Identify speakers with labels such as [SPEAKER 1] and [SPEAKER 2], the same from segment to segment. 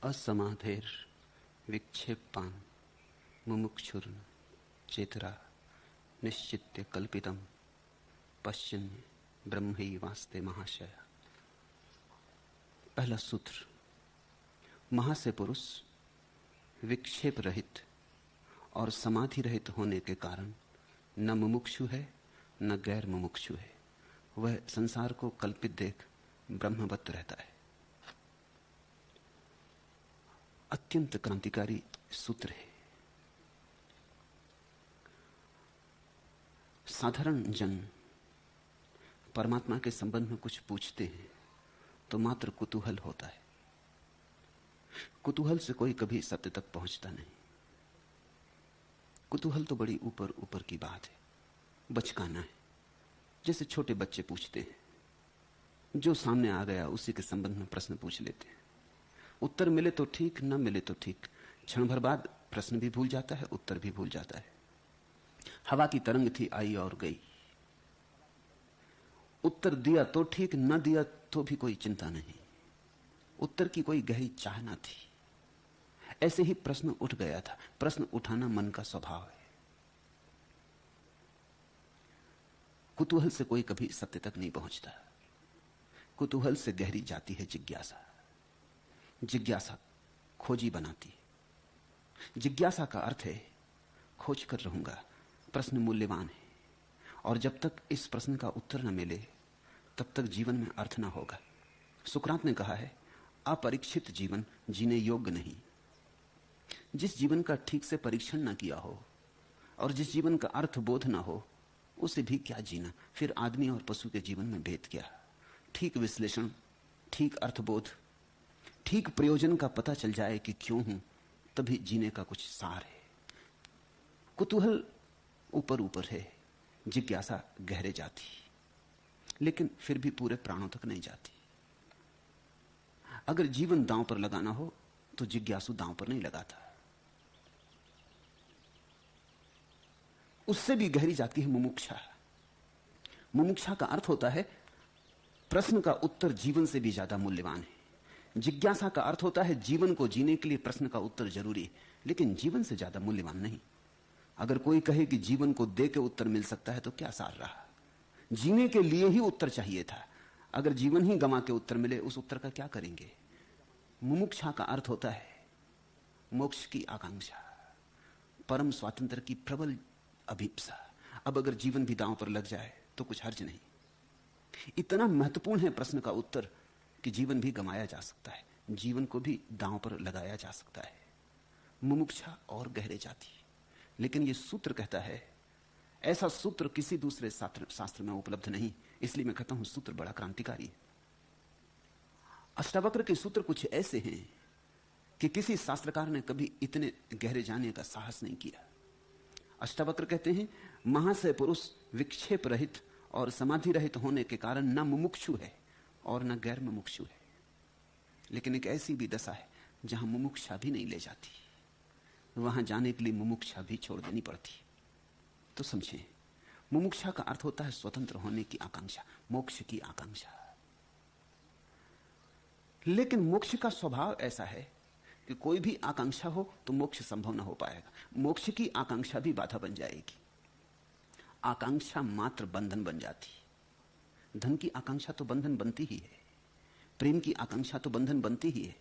[SPEAKER 1] असमाधेर विक्षेपान मुमुक्षुर्न चेतरा निश्चित्य कल्पितम पश्चिन्य ब्रह्मई वास्ते महाशय। पहला सूत्र, महा से पुरुष विक्षेप रहित और समाधि रहित होने के कारण न मुमुक्षु है न गैर मुमुक्षु है। वह संसार को कल्पित देख ब्रह्मवत रहता है। अत्यंत क्रांतिकारी सूत्र है। साधारण जन परमात्मा के संबंध में कुछ पूछते हैं तो मात्र कुतूहल होता है। कुतूहल से कोई कभी सत्य तक पहुंचता नहीं। कुतूहल तो बड़ी ऊपर ऊपर की बात है, बचकाना है। जैसे छोटे बच्चे पूछते हैं, जो सामने आ गया उसी के संबंध में प्रश्न पूछ लेते हैं। उत्तर मिले तो ठीक, न मिले तो ठीक। क्षण भर बाद प्रश्न भी भूल जाता है, उत्तर भी भूल जाता है। हवा की तरंग थी, आई और गई। उत्तर दिया तो ठीक, न दिया तो भी कोई चिंता नहीं। उत्तर की कोई गहरी चाह न थी। ऐसे ही प्रश्न उठ गया था। प्रश्न उठाना मन का स्वभाव है। कुतूहल से कोई कभी सत्य तक नहीं पहुंचता। कुतूहल से गहरी जाती है जिज्ञासा। जिज्ञासा खोजी बनाती है। जिज्ञासा का अर्थ है खोज कर रहूंगा। प्रश्न मूल्यवान है और जब तक इस प्रश्न का उत्तर न मिले तब तक जीवन में अर्थ न होगा। सुकरात ने कहा है, अपरीक्षित जीवन जीने योग्य नहीं। जिस जीवन का ठीक से परीक्षण न किया हो और जिस जीवन का अर्थ बोध न हो, उसे भी क्या जीना। फिर आदमी और पशु के जीवन में भेद क्या। ठीक विश्लेषण, ठीक अर्थबोध, ठीक प्रयोजन का पता चल जाए कि क्यों हूं, तभी जीने का कुछ सार है। कुतूहल ऊपर ऊपर है, जिज्ञासा गहरे जाती, लेकिन फिर भी पूरे प्राणों तक नहीं जाती। अगर जीवन दांव पर लगाना हो तो जिज्ञासु दांव पर नहीं लगाता। उससे भी गहरी जाती है मुमुक्षा। मुमुक्षा का अर्थ होता है प्रश्न का उत्तर जीवन से भी ज्यादा मूल्यवान है। जिज्ञासा का अर्थ होता है जीवन को जीने के लिए प्रश्न का उत्तर जरूरी है, लेकिन जीवन से ज्यादा मूल्यवान नहीं। अगर कोई कहे कि जीवन को दे के उत्तर मिल सकता है तो क्या सार रहा। जीने के लिए ही उत्तर चाहिए था। अगर जीवन ही गंवा के उत्तर मिले, उस उत्तर का क्या करेंगे। मुमुक्षा का अर्थ होता है मोक्ष की आकांक्षा, परम स्वातंत्र्य की प्रबल अभिप्सा। अब अगर जीवन भी दांव पर लग जाए तो कुछ हर्ज नहीं। इतना महत्वपूर्ण है प्रश्न का उत्तर कि जीवन भी गंवाया जा सकता है, जीवन को भी दांव पर लगाया जा सकता है। मुमुक्षा और गहरे जाती। लेकिन यह सूत्र कहता है, ऐसा सूत्र किसी दूसरे शास्त्र में उपलब्ध नहीं। इसलिए मैं कहता हूं सूत्र बड़ा क्रांतिकारी है। अष्टावक्र के सूत्र कुछ ऐसे हैं कि किसी शास्त्रकार ने कभी इतने गहरे जाने का साहस नहीं किया। अष्टावक्र कहते हैं, महा से पुरुष विक्षेप रहित और समाधि रहित होने के कारण न मुमुक्षु है और न गैर मुमुक्षु है। लेकिन एक ऐसी भी दशा है जहां मुमुक्षा भी नहीं ले जाती। वहां जाने के लिए मुमुक्षा भी छोड़ देनी पड़ती। तो समझें, मुमुक्षा का अर्थ होता है स्वतंत्र होने की आकांक्षा, मोक्ष की आकांक्षा। लेकिन मोक्ष का स्वभाव ऐसा है कि कोई भी आकांक्षा हो तो मोक्ष संभव न हो पाएगा। मोक्ष की आकांक्षा भी बाधा बन जाएगी। आकांक्षा मात्र बंधन बन जाती। धन की आकांक्षा तो बंधन बनती ही है, प्रेम की आकांक्षा तो बंधन बनती ही है।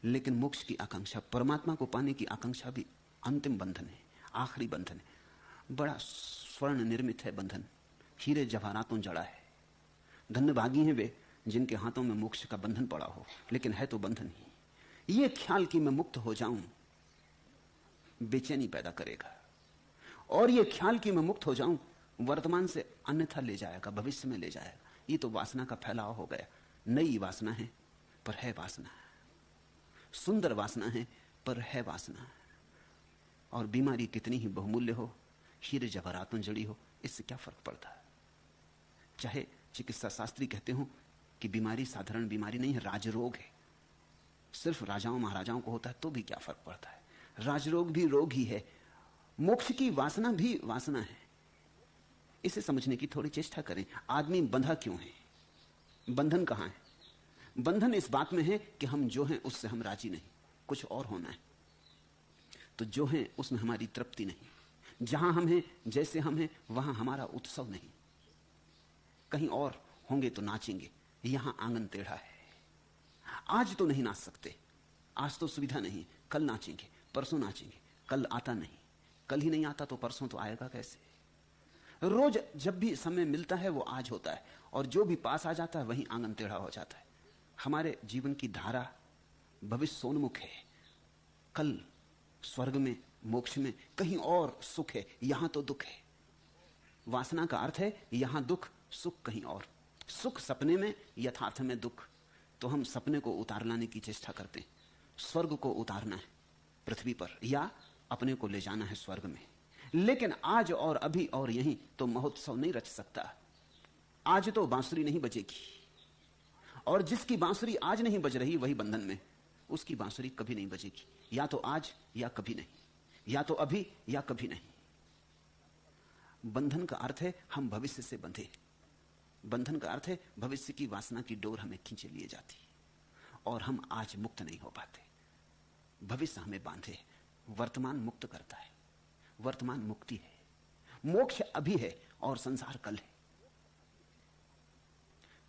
[SPEAKER 1] लेकिन मोक्ष की आकांक्षा, परमात्मा को पाने की आकांक्षा भी अंतिम बंधन है, आखिरी बंधन है। बड़ा स्वर्ण निर्मित है बंधन, हीरे जवाहरातों जड़ा है। धन्यभागी हैं वे जिनके हाथों में मोक्ष का बंधन पड़ा हो, लेकिन है तो बंधन ही। यह ख्याल कि मैं मुक्त हो जाऊं बेचैनी पैदा करेगा, और यह ख्याल कि मैं मुक्त हो जाऊं वर्तमान से अन्यथा ले जाएगा, भविष्य में ले जाएगा। ये तो वासना का फैलाव हो गया। नई वासना है पर है वासना, सुंदर वासना है पर है वासना। और बीमारी कितनी ही बहुमूल्य हो, हीरे जवाहरातों जड़ी हो, इससे क्या फर्क पड़ता है। चाहे चिकित्सा शास्त्री कहते हो कि बीमारी साधारण बीमारी नहीं है, राजरोग है, सिर्फ राजाओं महाराजाओं को होता है, तो भी क्या फर्क पड़ता है। राजरोग भी रोग ही है, मोक्ष की वासना भी वासना है। इसे समझने की थोड़ी चेष्टा करें। आदमी बंधा क्यों है, बंधन कहां है। बंधन इस बात में है कि हम जो हैं उससे हम राजी नहीं, कुछ और होना है। तो जो हैं उसमें हमारी तृप्ति नहीं। जहां हम हैं, जैसे हम हैं, वहां हमारा उत्सव नहीं। कहीं और होंगे तो नाचेंगे, यहां आंगन टेढ़ा है। आज तो नहीं नाच सकते, आज तो सुविधा नहीं, कल नाचेंगे, परसों नाचेंगे, कल आता नहीं, कल ही नहीं आता तो परसों तो आएगा कैसे? रोज जब भी समय मिलता है वो आज होता है, और जो भी पास आ जाता है वहीं आंगन टेढ़ा हो जाता है। हमारे जीवन की धारा भविष्योन्मुख है। कल स्वर्ग में, मोक्ष में, कहीं और सुख है, यहां तो दुख है। वासना का अर्थ है यहां दुख, सुख कहीं और। सुख सपने में, यथार्थ में दुख। तो हम सपने को उतार लाने की चेष्टा करते हैं। स्वर्ग को उतारना है पृथ्वी पर, या अपने को ले जाना है स्वर्ग में। लेकिन आज और अभी और यहीं तो महोत्सव नहीं रच सकता। आज तो बांसुरी नहीं बजेगी, और जिसकी बांसुरी आज नहीं बज रही वही बंधन में, उसकी बांसुरी कभी नहीं बजेगी। या तो आज या कभी नहीं, या तो अभी या कभी नहीं। बंधन का अर्थ है हम भविष्य से बंधे। बंधन का अर्थ है भविष्य की वासना की डोर हमें खींचे लिए जाती, और हम आज मुक्त नहीं हो पाते। भविष्य हमें बांधे, वर्तमान मुक्त करता है। वर्तमान मुक्ति है। मोक्ष अभी है और संसार कल है।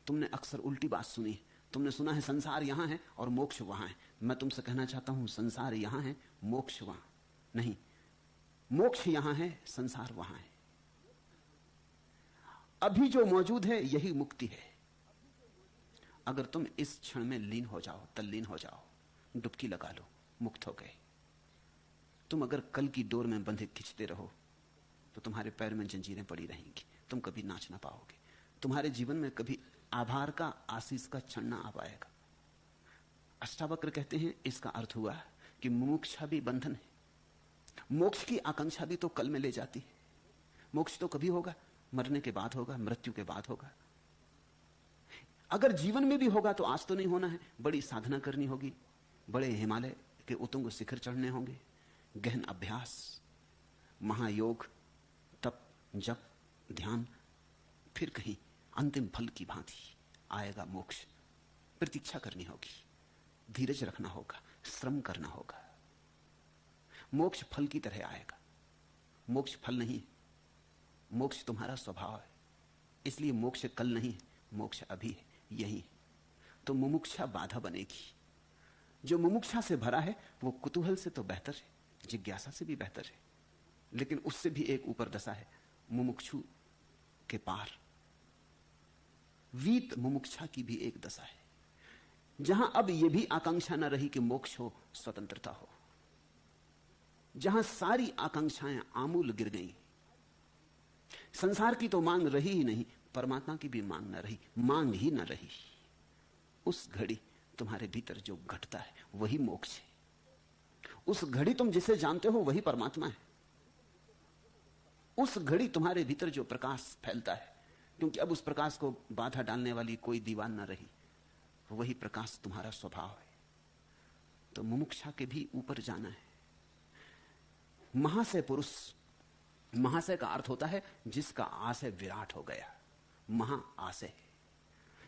[SPEAKER 1] तुमने अक्सर उल्टी बात सुनी। तुमने सुना है संसार यहां है और मोक्ष वहां है। मैं तुमसे कहना चाहता हूं संसार यहां है, मोक्ष वहां नहीं। मोक्ष यहां है, संसार वहां है। अभी जो मौजूद है यही मुक्ति है। अगर तुम इस क्षण में लीन हो जाओ, तल्लीन हो जाओ, डुबकी लगा लो, मुक्त हो गए। तुम अगर कल की डोर में बंधे खींचते रहो तो तुम्हारे पैर में जंजीरें पड़ी रहेंगी, तुम कभी नाच ना पाओगे। तुम्हारे जीवन में कभी आभार का, आशीष का क्षण ना आ पाएगा। अष्टावक्र कहते हैं इसका अर्थ हुआ कि मुमुक्षा भी बंधन है। मोक्ष की आकांक्षा भी तो कल में ले जाती है। मोक्ष तो कभी होगा, मरने के बाद होगा, मृत्यु के बाद होगा। अगर जीवन में भी होगा तो आज तो नहीं होना है। बड़ी साधना करनी होगी, बड़े हिमालय के उतुंग शिखर चढ़ने होंगे, गहन अभ्यास, महायोग, तप, जप, ध्यान, फिर कहीं अंतिम फल की भांति आएगा मोक्ष। प्रतीक्षा करनी होगी, धीरज रखना होगा, श्रम करना होगा। मोक्ष फल की तरह आएगा। मोक्ष फल नहीं, मोक्ष तुम्हारा स्वभाव है। इसलिए मोक्ष कल नहीं है, मोक्ष अभी है, यही है। तो मुमुक्षा बाधा बनेगी। जो मुमुक्षा से भरा है वो कुतूहल से तो बेहतर है, जिज्ञासा से भी बेहतर है, लेकिन उससे भी एक ऊपर दशा है, मुमुक्षु के पार। वीत मुमुक्षा की भी एक दशा है, जहां अब यह भी आकांक्षा न रही कि मोक्ष हो, स्वतंत्रता हो। जहां सारी आकांक्षाएं आमूल गिर गई। संसार की तो मांग रही ही नहीं, परमात्मा की भी मांग न रही, मांग ही न रही। उस घड़ी तुम्हारे भीतर जो घटता है वही मोक्ष है। उस घड़ी तुम जिसे जानते हो वही परमात्मा है। उस घड़ी तुम्हारे भीतर जो प्रकाश फैलता है, क्योंकि अब उस प्रकाश को बाधा डालने वाली कोई दीवार न रही, वही प्रकाश तुम्हारा स्वभाव है। तो मुमुक्षा के भी ऊपर जाना है। महाशय पुरुष, महाशय का अर्थ होता है जिसका आशय विराट हो गया। महाआशय,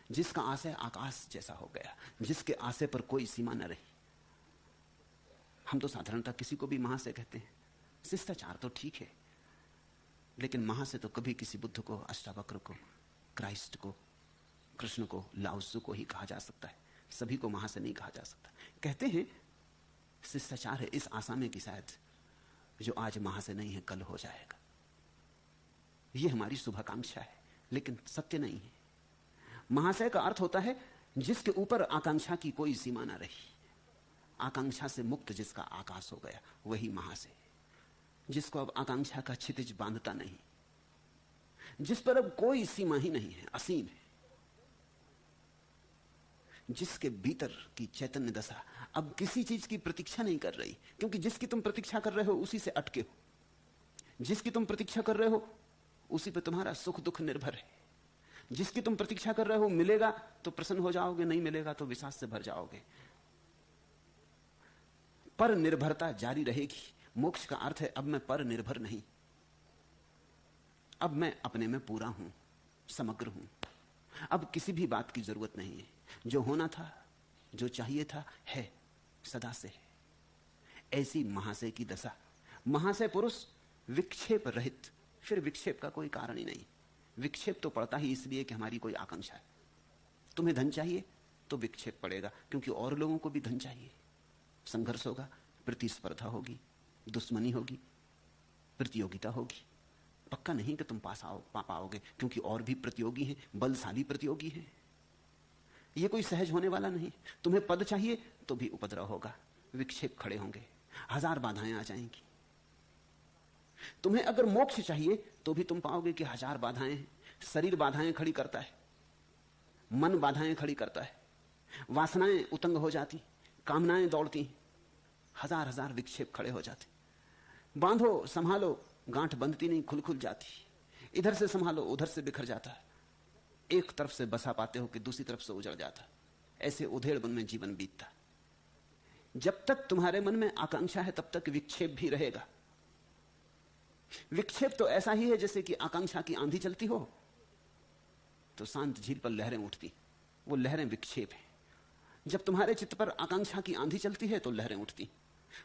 [SPEAKER 1] जिसका आशय आकाश जैसा हो गया, जिसके आशय पर कोई सीमा न रही। हम तो साधारणतः किसी को भी महाशय कहते हैं, शिष्टाचार तो ठीक है, लेकिन महाशय तो कभी किसी बुद्ध को, अष्टावक्र को, क्राइस्ट को, कृष्ण को, लाओत्सु को ही कहा जा सकता है। सभी को महाशय नहीं कहा जा सकता। कहते हैं शिष्टाचार है इस आशा में कि शायद जो आज महाशय नहीं है कल हो जाएगा। यह हमारी शुभाकांक्षा है, लेकिन सत्य नहीं है। महाशय का अर्थ होता है जिसके ऊपर आकांक्षा की कोई सीमा ना रही, आकांक्षा से मुक्त जिसका आकाश हो गया, वही महाशय। जिसको अब आकांक्षा का क्षितिज बांधता नहीं, जिस पर अब कोई सीमा ही नहीं है, असीम है। जिसके भीतर की चैतन्य दशा अब किसी चीज की प्रतीक्षा नहीं कर रही, क्योंकि जिसकी तुम प्रतीक्षा कर रहे हो उसी से अटके हो। जिसकी तुम प्रतीक्षा कर रहे हो उसी पर तुम्हारा सुख दुख निर्भर है। जिसकी तुम प्रतीक्षा कर रहे हो मिलेगा तो प्रसन्न हो जाओगे, नहीं मिलेगा तो विषाद से भर जाओगे। पर निर्भरता जारी रहेगी। मोक्ष का अर्थ है अब मैं पर निर्भर नहीं, अब मैं अपने में पूरा हूं, समग्र हूं। अब किसी भी बात की जरूरत नहीं है। जो होना था, जो चाहिए था, है, सदा से है। ऐसी महाशय की दशा। महाशय पुरुष विक्षेप रहित, फिर विक्षेप का कोई कारण ही नहीं। विक्षेप तो पड़ता ही इसलिए कि हमारी कोई आकांक्षा है। तुम्हें धन चाहिए तो विक्षेप पड़ेगा, क्योंकि और लोगों को भी धन चाहिए। संघर्ष होगा, प्रतिस्पर्धा होगी, दुश्मनी होगी, प्रतियोगिता होगी। पक्का नहीं कि तुम पा पाओगे, क्योंकि और भी प्रतियोगी हैं, बलशाली प्रतियोगी हैं। यह कोई सहज होने वाला नहीं। तुम्हें पद चाहिए तो भी उपद्रव होगा, विक्षेप खड़े होंगे, हजार बाधाएं आ जाएंगी। तुम्हें अगर मोक्ष चाहिए तो भी तुम पाओगे कि हजार बाधाएं हैं। शरीर बाधाएं खड़ी करता है, मन बाधाएं खड़ी करता है, वासनाएं उतंग हो जाती, कामनाएं दौड़ती, हजार हजार विक्षेप खड़े हो जाते। बांधो संभालो, गांठ बंधती नहीं, खुल जाती। इधर से संभालो, उधर से बिखर जाता है। एक तरफ से बसा पाते हो कि दूसरी तरफ से उजड़ जाता। ऐसे उधेड़बुन में जीवन बीतता। जब तक तुम्हारे मन में आकांक्षा है तब तक विक्षेप भी रहेगा। विक्षेप तो ऐसा ही है जैसे कि आकांक्षा की आंधी चलती हो तो शांत झील पर लहरें उठती, वो लहरें विक्षेप है। जब तुम्हारे चित्त पर आकांक्षा की आंधी चलती है तो लहरें उठती।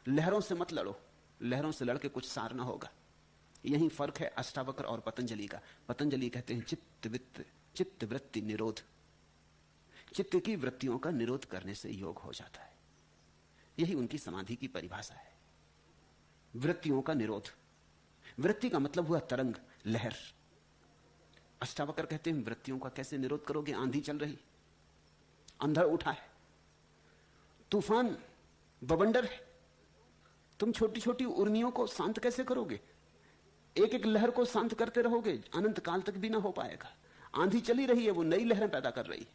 [SPEAKER 1] लहरों से मत लड़ो, लहरों से लड़के कुछ सार ना होगा। यही फर्क है अष्टावक्र और पतंजलि का। पतंजलि कहते हैं चित्त वृत्ति निरोध। चित्त की वृत्तियों का निरोध करने से योग हो जाता है। यही उनकी समाधि की परिभाषा है, वृत्तियों का निरोध। वृत्ति का मतलब हुआ तरंग, लहर। अष्टावक्र कहते हैं वृत्तियों का कैसे निरोध करोगे? आंधी चल रही, अंधड़ उठा है, तूफान बवंडर है, तुम छोटी छोटी उर्मियों को शांत कैसे करोगे? एक एक लहर को शांत करते रहोगे, अनंत काल तक भी ना हो पाएगा। आंधी चली रही है, वो नई लहरें पैदा कर रही है।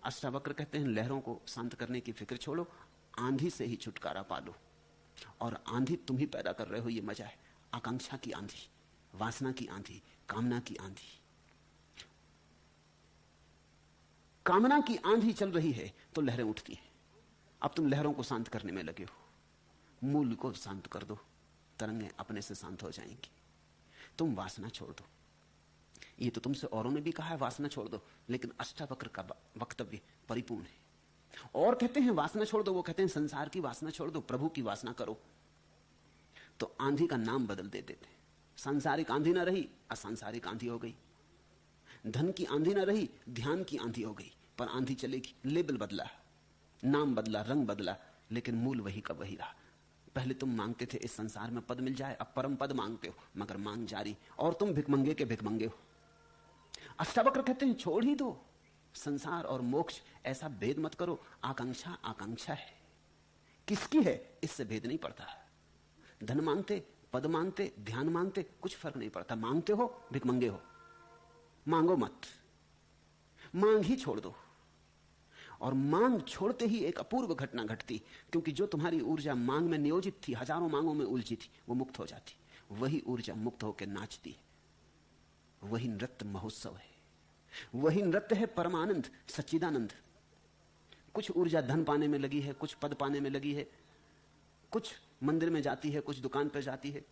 [SPEAKER 1] अष्टावक्र कहते हैं लहरों को शांत करने की फिक्र छोड़ो, आंधी से ही छुटकारा पालो। और आंधी तुम ही पैदा कर रहे हो, ये मजा है। आकांक्षा की आंधी, वासना की आंधी, कामना की आंधी। कामना की आंधी चल रही है तो लहरें उठती हैं। अब तुम लहरों को शांत करने में लगे हो। मूल को शांत कर दो, तरंगें अपने से शांत हो जाएंगी। तुम वासना छोड़ दो। ये तो तुमसे औरों ने भी कहा है वासना छोड़ दो, लेकिन अष्टावक्र का वक्तव्य परिपूर्ण है। और कहते हैं वासना छोड़ दो, वो कहते हैं संसार की वासना छोड़ दो, प्रभु की वासना करो। तो आंधी का नाम बदल देते थे। सांसारिक आंधी ना रही, असंसारिक आंधी हो गई। धन की आंधी ना रही, ध्यान की आंधी हो गई। पर आंधी चलेगी। लेबल बदला, नाम बदला, रंग बदला, लेकिन मूल वही का वही रहा। पहले तुम मांगते थे इस संसार में पद मिल जाए, अब परम पद मांगते हो, मगर मांग जारी, और तुम भिकमंगे के भिकमंगे हो। अष्टावक्र कहते हैं छोड़ ही दो संसार और मोक्ष, ऐसा भेद मत करो। आकांक्षा आकांक्षा है, किसकी है इससे भेद नहीं पड़ता। धन मांगते, पद मांगते, ध्यान मांगते, कुछ फर्क नहीं पड़ता। मांगते हो भिकमंगे हो, मांगो मत, मांग ही छोड़ दो। और मांग छोड़ते ही एक अपूर्व घटना घटती, क्योंकि जो तुम्हारी ऊर्जा मांग में नियोजित थी, हजारों मांगों में उलझी थी, वो मुक्त हो जाती। वही ऊर्जा मुक्त होकर नाचती है। वही नृत्य महोत्सव है, वही नृत्य है परमानंद, सच्चिदानंद। कुछ ऊर्जा धन पाने में लगी है, कुछ पद पाने में लगी है, कुछ मंदिर में जाती है, कुछ दुकान पर जाती है,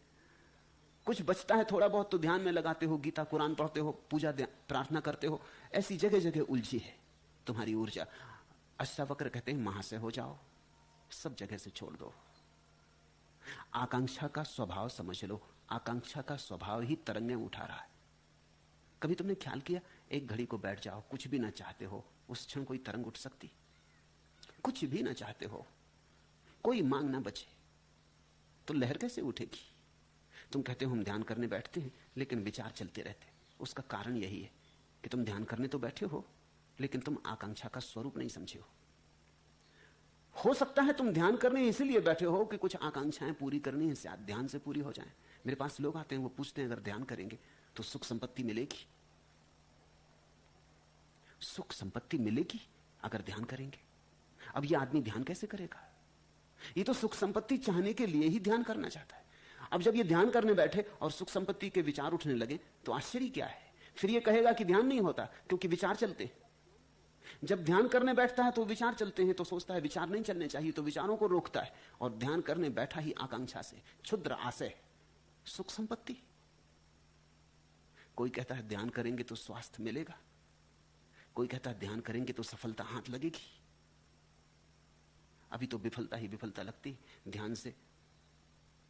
[SPEAKER 1] कुछ बचता है थोड़ा बहुत तो ध्यान में लगाते हो, गीता कुरान पढ़ते हो, पूजा प्रार्थना करते हो। ऐसी जगह जगह उलझी है तुम्हारी ऊर्जा। अष्टावक्र कहते हैं महाशय हो जाओ, सब जगह से छोड़ दो। आकांक्षा का स्वभाव समझ लो। आकांक्षा का स्वभाव ही तरंगें उठा रहा है। कभी तुमने ख्याल किया, एक घड़ी को बैठ जाओ, कुछ भी ना चाहते हो, उस क्षण कोई तरंग उठ सकती? कुछ भी ना चाहते हो, कोई मांग ना बचे, तो लहर कैसे उठेगी? तुम कहते हो हम ध्यान करने बैठते हैं, लेकिन विचार चलते रहते। उसका कारण यही है कि तुम ध्यान करने तो बैठे हो, लेकिन तुम आकांक्षा का स्वरूप नहीं समझे हो सकता है तुम ध्यान करने इसलिए बैठे हो कि कुछ आकांक्षाएं पूरी करनी है, शायद ध्यान से पूरी हो जाएं। मेरे पास लोग आते हैं, वो पूछते हैं अगर ध्यान करेंगे तो सुख संपत्ति मिलेगी? सुख संपत्ति मिलेगी अगर ध्यान करेंगे? अब ये आदमी ध्यान कैसे करेगा? ये तो सुख संपत्ति चाहने के लिए ही ध्यान करना चाहता है। अब जब ये ध्यान करने बैठे और सुख संपत्ति के विचार उठने लगे तो आश्चर्य क्या है? फिर ये कहेगा कि ध्यान नहीं होता, क्योंकि विचार चलते। जब ध्यान करने बैठता है तो विचार चलते हैं, तो सोचता है विचार नहीं चलने चाहिए, तो विचारों को रोकता है। और ध्यान करने बैठा ही आकांक्षा से, क्षुद्र आशय, सुख संपत्ति। कोई कहता है ध्यान करेंगे तो स्वास्थ्य मिलेगा, कोई कहता है ध्यान करेंगे तो सफलता हाथ लगेगी। अभी तो विफलता ही विफलता लगती, ध्यान से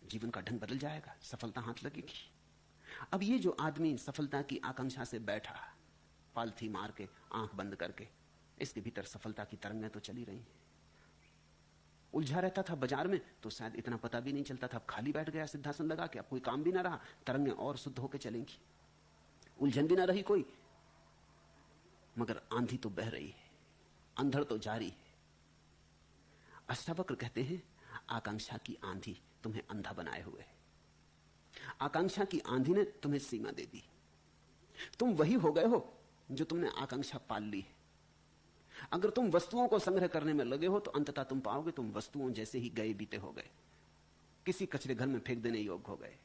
[SPEAKER 1] जीवन का ढंग बदल जाएगा, सफलता हाथ लगेगी। अब ये जो आदमी सफलता की आकांक्षा से बैठा, पालथी मार के, आंख बंद करके, इसके भीतर सफलता की तरंगें तो चली रही हैं। उलझा रहता था बाजार में तो शायद इतना पता भी नहीं चलता था, अब खाली बैठ गया सिद्धासन लगा के, अब कोई काम भी ना रहा, तरंगें और शुद्ध होकर चलेंगी, उलझन भी ना रही कोई। मगर आंधी तो बह रही है, अंधड़ तो जारी है। अष्टावक्र कहते हैं आकांक्षा की आंधी तुम्हें अंधा बनाए हुए है। आकांक्षा की आंधी ने तुम्हें सीमा दे दी, तुम वही हो गए हो जो तुमने आकांक्षा पाल ली है। अगर तुम वस्तुओं को संग्रह करने में लगे हो तो अंततः तुम पाओगे तुम वस्तुओं जैसे ही गए बीते हो गए, किसी कचरे घर में फेंक देने योग्य हो गए।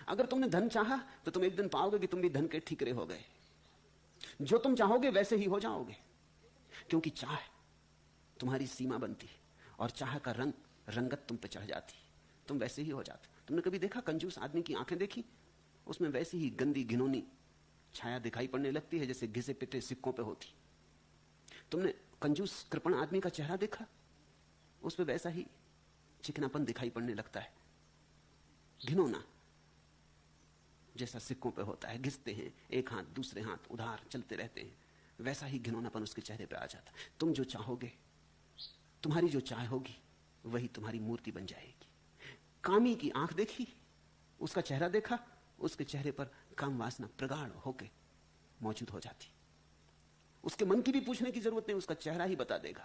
[SPEAKER 1] अगर तुमने धन चाहा तो तुम एक दिन पाओगे कि तुम भी धन के ठीकरे हो गए। जो तुम चाहोगे वैसे ही हो जाओगे, क्योंकि चाह तुम्हारी सीमा बनती और चाह का रंगत तुम पे चढ़ जाती, तुम वैसे ही हो जाते। तुमने कभी देखा कंजूस आदमी की आंखें देखी, उसमें वैसी ही गंदी घिनौनी छाया दिखाई पड़ने लगती है जैसे घिसे पिटे सिक्कों पे होती। तुमने कंजूस कृपण आदमी का चेहरा देखा, उस पे वैसा ही चिकनापन दिखाई पड़ने लगता है, घिनौना जैसा सिक्कों पे होता है, घिसते हैं एक हाथ दूसरे हाथ उधार चलते रहते हैं, वैसा ही घिनौनापन उसके चेहरे पे आ जाता। तुम जो चाहोगे, तुम्हारी जो चाह होगी वही तुम्हारी मूर्ति बन जाएगी। कामी की आंख देखी, उसका चेहरा देखा, उसके चेहरे पर काम वासना प्रगाढ़ होके मौजूद हो जाती। उसके मन की भी पूछने की जरूरत नहीं, उसका चेहरा ही बता देगा,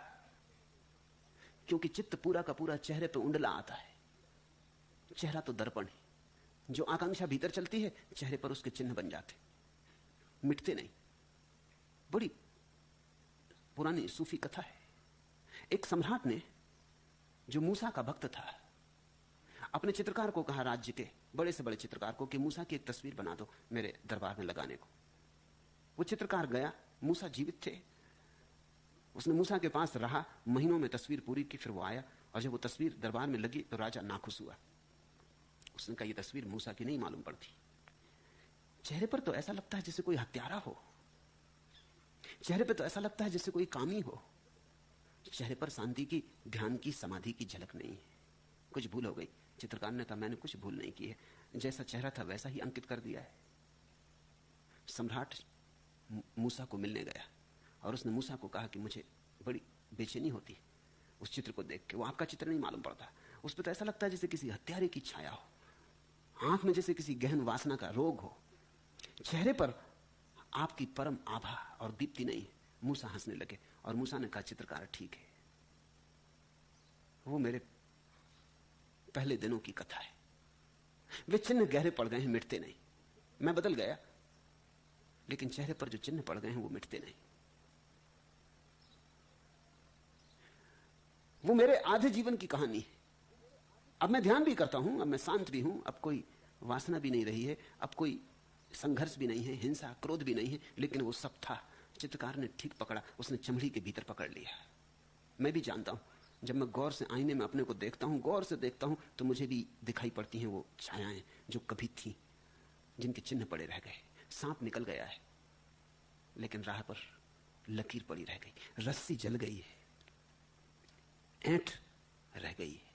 [SPEAKER 1] क्योंकि चित्त पूरा का पूरा चेहरे पे उंडला आता है। चेहरा तो दर्पण है, जो आकांक्षा भीतर चलती है चेहरे पर उसके चिन्ह बन जाते, मिटते नहीं। बड़ी पुरानी सूफी कथा है। एक सम्राट ने, जो मूसा का भक्त था, अपने चित्रकार को कहा, राज्य के बड़े से बड़े चित्रकार को, कि मूसा की एक तस्वीर बना दो मेरे दरबार में लगाने को। वो चित्रकार गया, मूसा जीवित थे, उसने मूसा के पास रहा, महीनों में तस्वीर पूरी की, फिर वो आया और जब वो तस्वीर दरबार में लगी तो राजा नाखुश हुआ। उसने कहा ये तस्वीर मूसा की नहीं मालूम पड़ती, चेहरे पर तो ऐसा लगता है जैसे कोई हत्यारा हो, चेहरे पर तो ऐसा लगता है जैसे कोई कामी हो, चेहरे पर शांति की, ध्यान की, समाधि की झलक नहीं है, कुछ भूल हो गई। चित्रकार ने कहा मैंने कुछ भूल नहीं की है, जैसा चेहरा था वैसा ही अंकित कर दिया है। सम्राट मूसा को मिलने गया और उसने मूसा को कहा कि मुझे बड़ी बेचैनी होती उस चित्र को देख के, वो आपका चित्र नहीं मालूम पड़ता, उस पर तो ऐसा लगता है जैसे किसी हत्यारे की छाया हो, आंख में जैसे किसी गहन वासना का रोग हो, चेहरे पर आपकी परम आभा और दीप्ति नहीं है। मूसा हंसने लगे और मूसा ने कहा चित्रकार ठीक है, वो मेरे पहले दिनों की कथा है, वे चिन्ह गहरे पड़ गए हैं, मिटते नहीं। मैं बदल गया लेकिन चेहरे पर जो चिन्ह पड़ गए हैं वो मिटते नहीं। वो मेरे आधे जीवन की कहानी है। अब मैं ध्यान भी करता हूं, अब मैं शांत भी हूं, अब कोई वासना भी नहीं रही है, अब कोई संघर्ष भी नहीं है, हिंसा क्रोध भी नहीं है, लेकिन वो सब था। चित्रकार ने ठीक पकड़ा, उसने चमड़ी के भीतर पकड़ लिया। मैं भी जानता हूं, जब मैं गौर से आईने में अपने को देखता हूं, गौर से देखता हूं, तो मुझे भी दिखाई पड़ती हैं वो छायाएं जो कभी थी, जिनके चिन्ह पड़े रह गए। सांप निकल गया है लेकिन राह पर लकीर पड़ी रह गई, रस्सी जल गई है, ऐंठ रह गई है।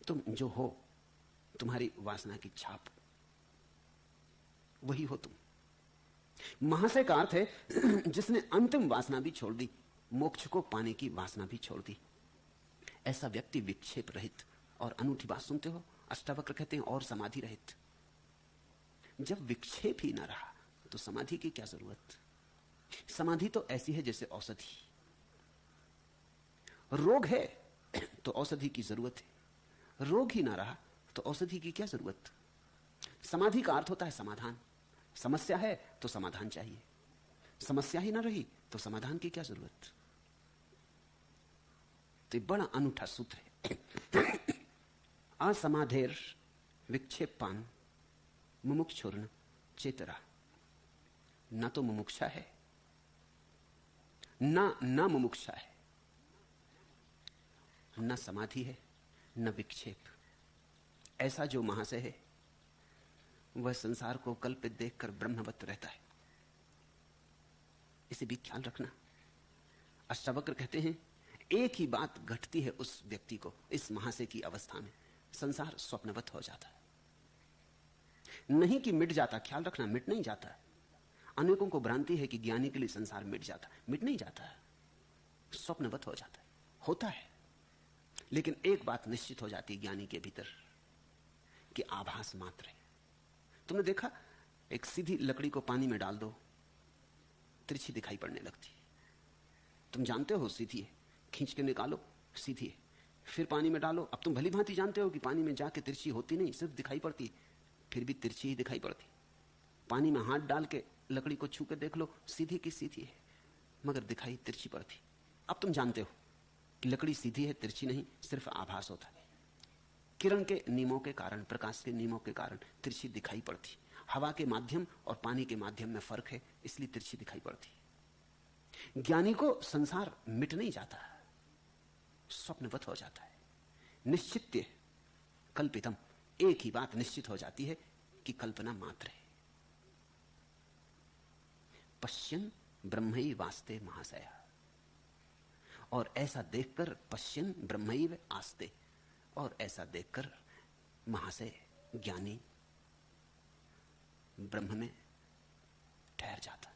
[SPEAKER 1] तुम जो हो, तुम्हारी वासना की छाप, वही हो तुम। महाशय का अर्थ है जिसने अंतिम वासना भी छोड़ दी, मोक्ष को पाने की वासना भी छोड़ दी। ऐसा व्यक्ति विक्षेप रहित, और अनूठी बात सुनते हो, अष्टावक्र कहते हैं और समाधि रहित। जब विक्षेप ही ना रहा तो समाधि की क्या जरूरत। समाधि तो ऐसी है जैसे औषधि, रोग है तो औषधि की जरूरत है, रोग ही ना रहा तो औषधि की क्या जरूरत। समाधि का अर्थ होता है समाधान। समस्या है तो समाधान चाहिए, समस्या ही ना रही तो समाधान की क्या जरूरत। तो ये बड़ा अनूठा सूत्र है। असमाधेर विक्षेपान मुमुक्षुर्न चेतरा। ना तो मुमुक्षा है, ना मुमुक्षा है, न समाधि है, न विक्षेप। ऐसा जो महाशय है वह संसार को कल्पित देखकर ब्रह्मवत रहता है। इसे भी ख्याल रखना। अष्टावक्र कहते हैं एक ही बात घटती है उस व्यक्ति को इस महाशय की अवस्था में, संसार स्वप्नवत हो जाता है। नहीं कि मिट जाता, ख्याल रखना, मिट नहीं जाता। अनेकों को भ्रांति है कि ज्ञानी के लिए संसार मिट जाता, मिट नहीं जाता, स्वप्नवत हो जाता है, होता है। लेकिन एक बात निश्चित हो जाती है ज्ञानी के भीतर कि आभास मात्र है। तुमने देखा, एक सीधी लकड़ी को पानी में डाल दो, तिरछी दिखाई पड़ने लगती है। तुम जानते हो सीधी है, खींच के निकालो सीधी है, फिर पानी में डालो, अब तुम भली भांति जानते हो कि पानी में जाके तिरछी होती नहीं, सिर्फ दिखाई पड़ती, फिर भी तिरछी ही दिखाई पड़ती। पानी में हाथ डाल के लकड़ी को छू के देख लो, सीधी की सीधी है, मगर दिखाई तिरछी पड़ती। अब तुम जानते हो कि लकड़ी सीधी है, तिरछी नहीं, सिर्फ आभास होता है। किरण के नियमों के कारण, प्रकाश के नियमों के कारण तिरछी दिखाई पड़ती। हवा के माध्यम और पानी के माध्यम में फर्क है, इसलिए तिरछी दिखाई पड़ती। ज्ञानी को संसार मिट नहीं जाता, स्वप्नवत हो जाता है। निश्चित्य कल्पितम, एक ही बात निश्चित हो जाती है कि कल्पना मात्र है। पश्यन ब्रह्मैव वास्ते महाशया, और ऐसा देखकर पश्यन ब्रह्मैव आस्ते, और ऐसा देखकर महाशय ज्ञानी ब्रह्म में ठहर जाता,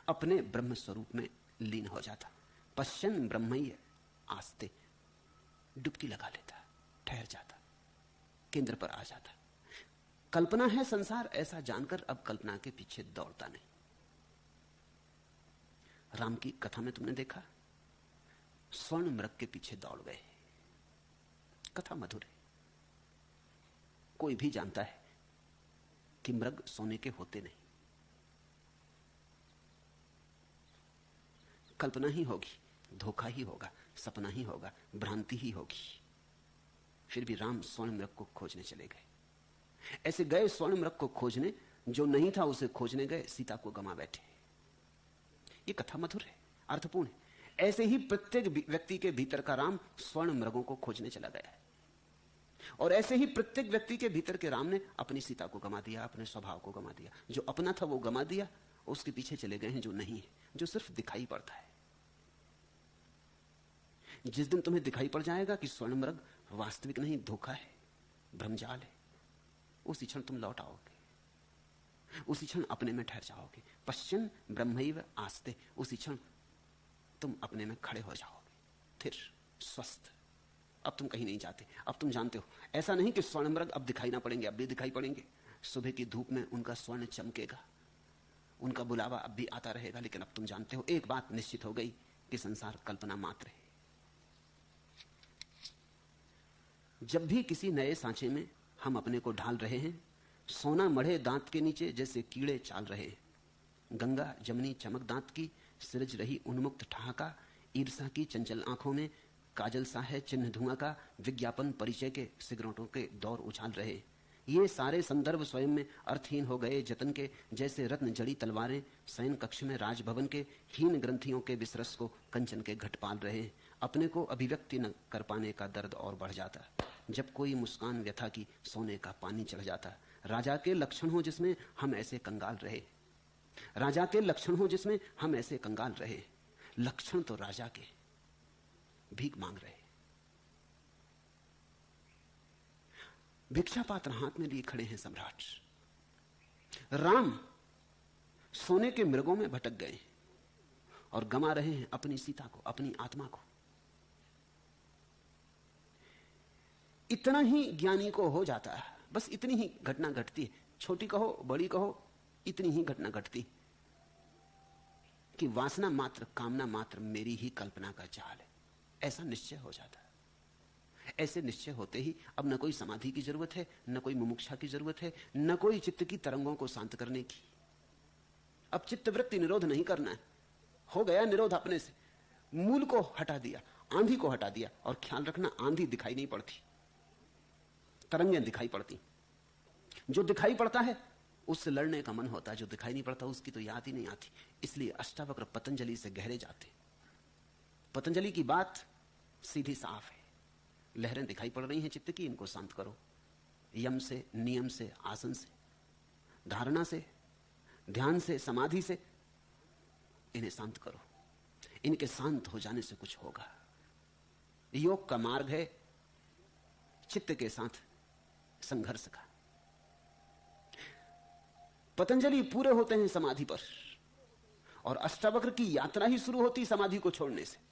[SPEAKER 1] अपने ब्रह्म स्वरूप में लीन हो जाता। पश्यन ब्रह्मैव आस्ते, डुबकी लगा लेता, ठहर जाता, केंद्र पर आ जाता। कल्पना है संसार, ऐसा जानकर अब कल्पना के पीछे दौड़ता नहीं। राम की कथा में तुमने देखा, स्वर्ण मृग के पीछे दौड़ गए। कथा मधुर है, कोई भी जानता है कि मृग सोने के होते नहीं, कल्पना ही होगी, धोखा ही होगा, सपना ही होगा, भ्रांति ही होगी। फिर भी राम स्वर्ण मृग को खोजने चले गए। ऐसे गए स्वर्ण मृग को खोजने, जो नहीं था उसे खोजने गए, सीता को गंवा बैठे। ये कथा मधुर है, अर्थपूर्ण है। ऐसे ही प्रत्येक व्यक्ति के भीतर का राम स्वर्ण मृगों को खोजने चला गया है, और ऐसे ही प्रत्येक व्यक्ति के भीतर के राम ने अपनी सीता को गंवा दिया, अपने स्वभाव को गंवा दिया। जो अपना था वो गंवा दिया, उसके पीछे चले गए हैं जो नहीं है, जो सिर्फ दिखाई पड़ता है। जिस दिन तुम्हें दिखाई पड़ जाएगा कि स्वर्ण मृग वास्तविक नहीं, धोखा है, भ्रमजाल है, उसी क्षण तुम लौट आओगे, उसी क्षण अपने में ठहर जाओगे। पश्चिम ब्रह्मैव आस्ते, उसी क्षण तुम अपने में खड़े हो जाओगे, फिर स्वस्थ। अब तुम कहीं नहीं जाते, अब तुम जानते हो। ऐसा नहीं कि स्वर्ण मृग अब दिखाई ना पड़ेंगे, अब भी दिखाई पड़ेंगे। सुबह की धूप में उनका स्वर्ण चमकेगा, उनका बुलावा अब भी आता रहेगा, लेकिन अब तुम जानते हो, एक बात निश्चित हो गई कि संसार कल्पना मात्र है। जब भी किसी नए सांचे में हम अपने को ढाल रहे हैं, सोना मढ़े दांत के नीचे जैसे कीड़े चाल रहे हैं। गंगा जमनी चमक दांत की, सिरज रही उन्मुक्त ठहाका, ईर्षा की चंचल आंखों में काजल सा है चिन्ह धुआं का, विज्ञापन परिचय के सिगरेटों के दौर उछाल रहे। ये सारे संदर्भ स्वयं में अर्थहीन हो गए जतन के, जैसे रत्न जड़ी तलवारें शयन कक्ष में राजभवन के हीन ग्रंथियों के विसरस को कंचन के घट पाल रहे। अपने को अभिव्यक्ति न कर पाने का दर्द और बढ़ जाता, जब कोई मुस्कान व्यथा की सोने का पानी चढ़ जाता। राजा के लक्षण हो जिसमें हम ऐसे कंगाल रहे, राजा के लक्षण हो जिसमें हम ऐसे कंगाल रहे। लक्षण तो राजा के, भीख मांग रहे। भिक्षा पात्र हाथ में लिए खड़े हैं सम्राट। राम सोने के मृगों में भटक गए और गमा रहे हैं अपनी सीता को, अपनी आत्मा को। इतना ही ज्ञानी को हो जाता है, बस इतनी ही घटना घटती है। छोटी कहो बड़ी कहो, इतनी ही घटना घटती कि वासना मात्र, कामना मात्र मेरी ही कल्पना का जाल है, ऐसा निश्चय हो जाता है। ऐसे निश्चय होते ही अब न कोई समाधि की जरूरत है, न कोई मुमुक्षा की जरूरत है, न कोई चित्त की तरंगों को शांत करने की। अब चित्तवृत्ति निरोध नहीं करना है, हो गया निरोध अपने से। मूल को हटा दिया, आंधी को हटा दिया। और ख्याल रखना, आंधी दिखाई नहीं पड़ती, तरंगें दिखाई पड़ती। जो दिखाई पड़ता है उससे लड़ने का मन होता है, जो दिखाई नहीं पड़ता उसकी तो याद ही नहीं आती। इसलिए अष्टावक्र पतंजलि से गहरे जाते। पतंजलि की बात सीधी साफ है। लहरें दिखाई पड़ रही हैं चित्त की, इनको शांत करो। यम से, नियम से, आसन से, धारणा से, ध्यान से, समाधि से इन्हें शांत करो, इनके शांत हो जाने से कुछ होगा। योग का मार्ग है चित्त के साथ संघर्ष का। पतंजलि पूरे होते हैं समाधि पर, और अष्टावक्र की यात्रा ही शुरू होती समाधि को छोड़ने से।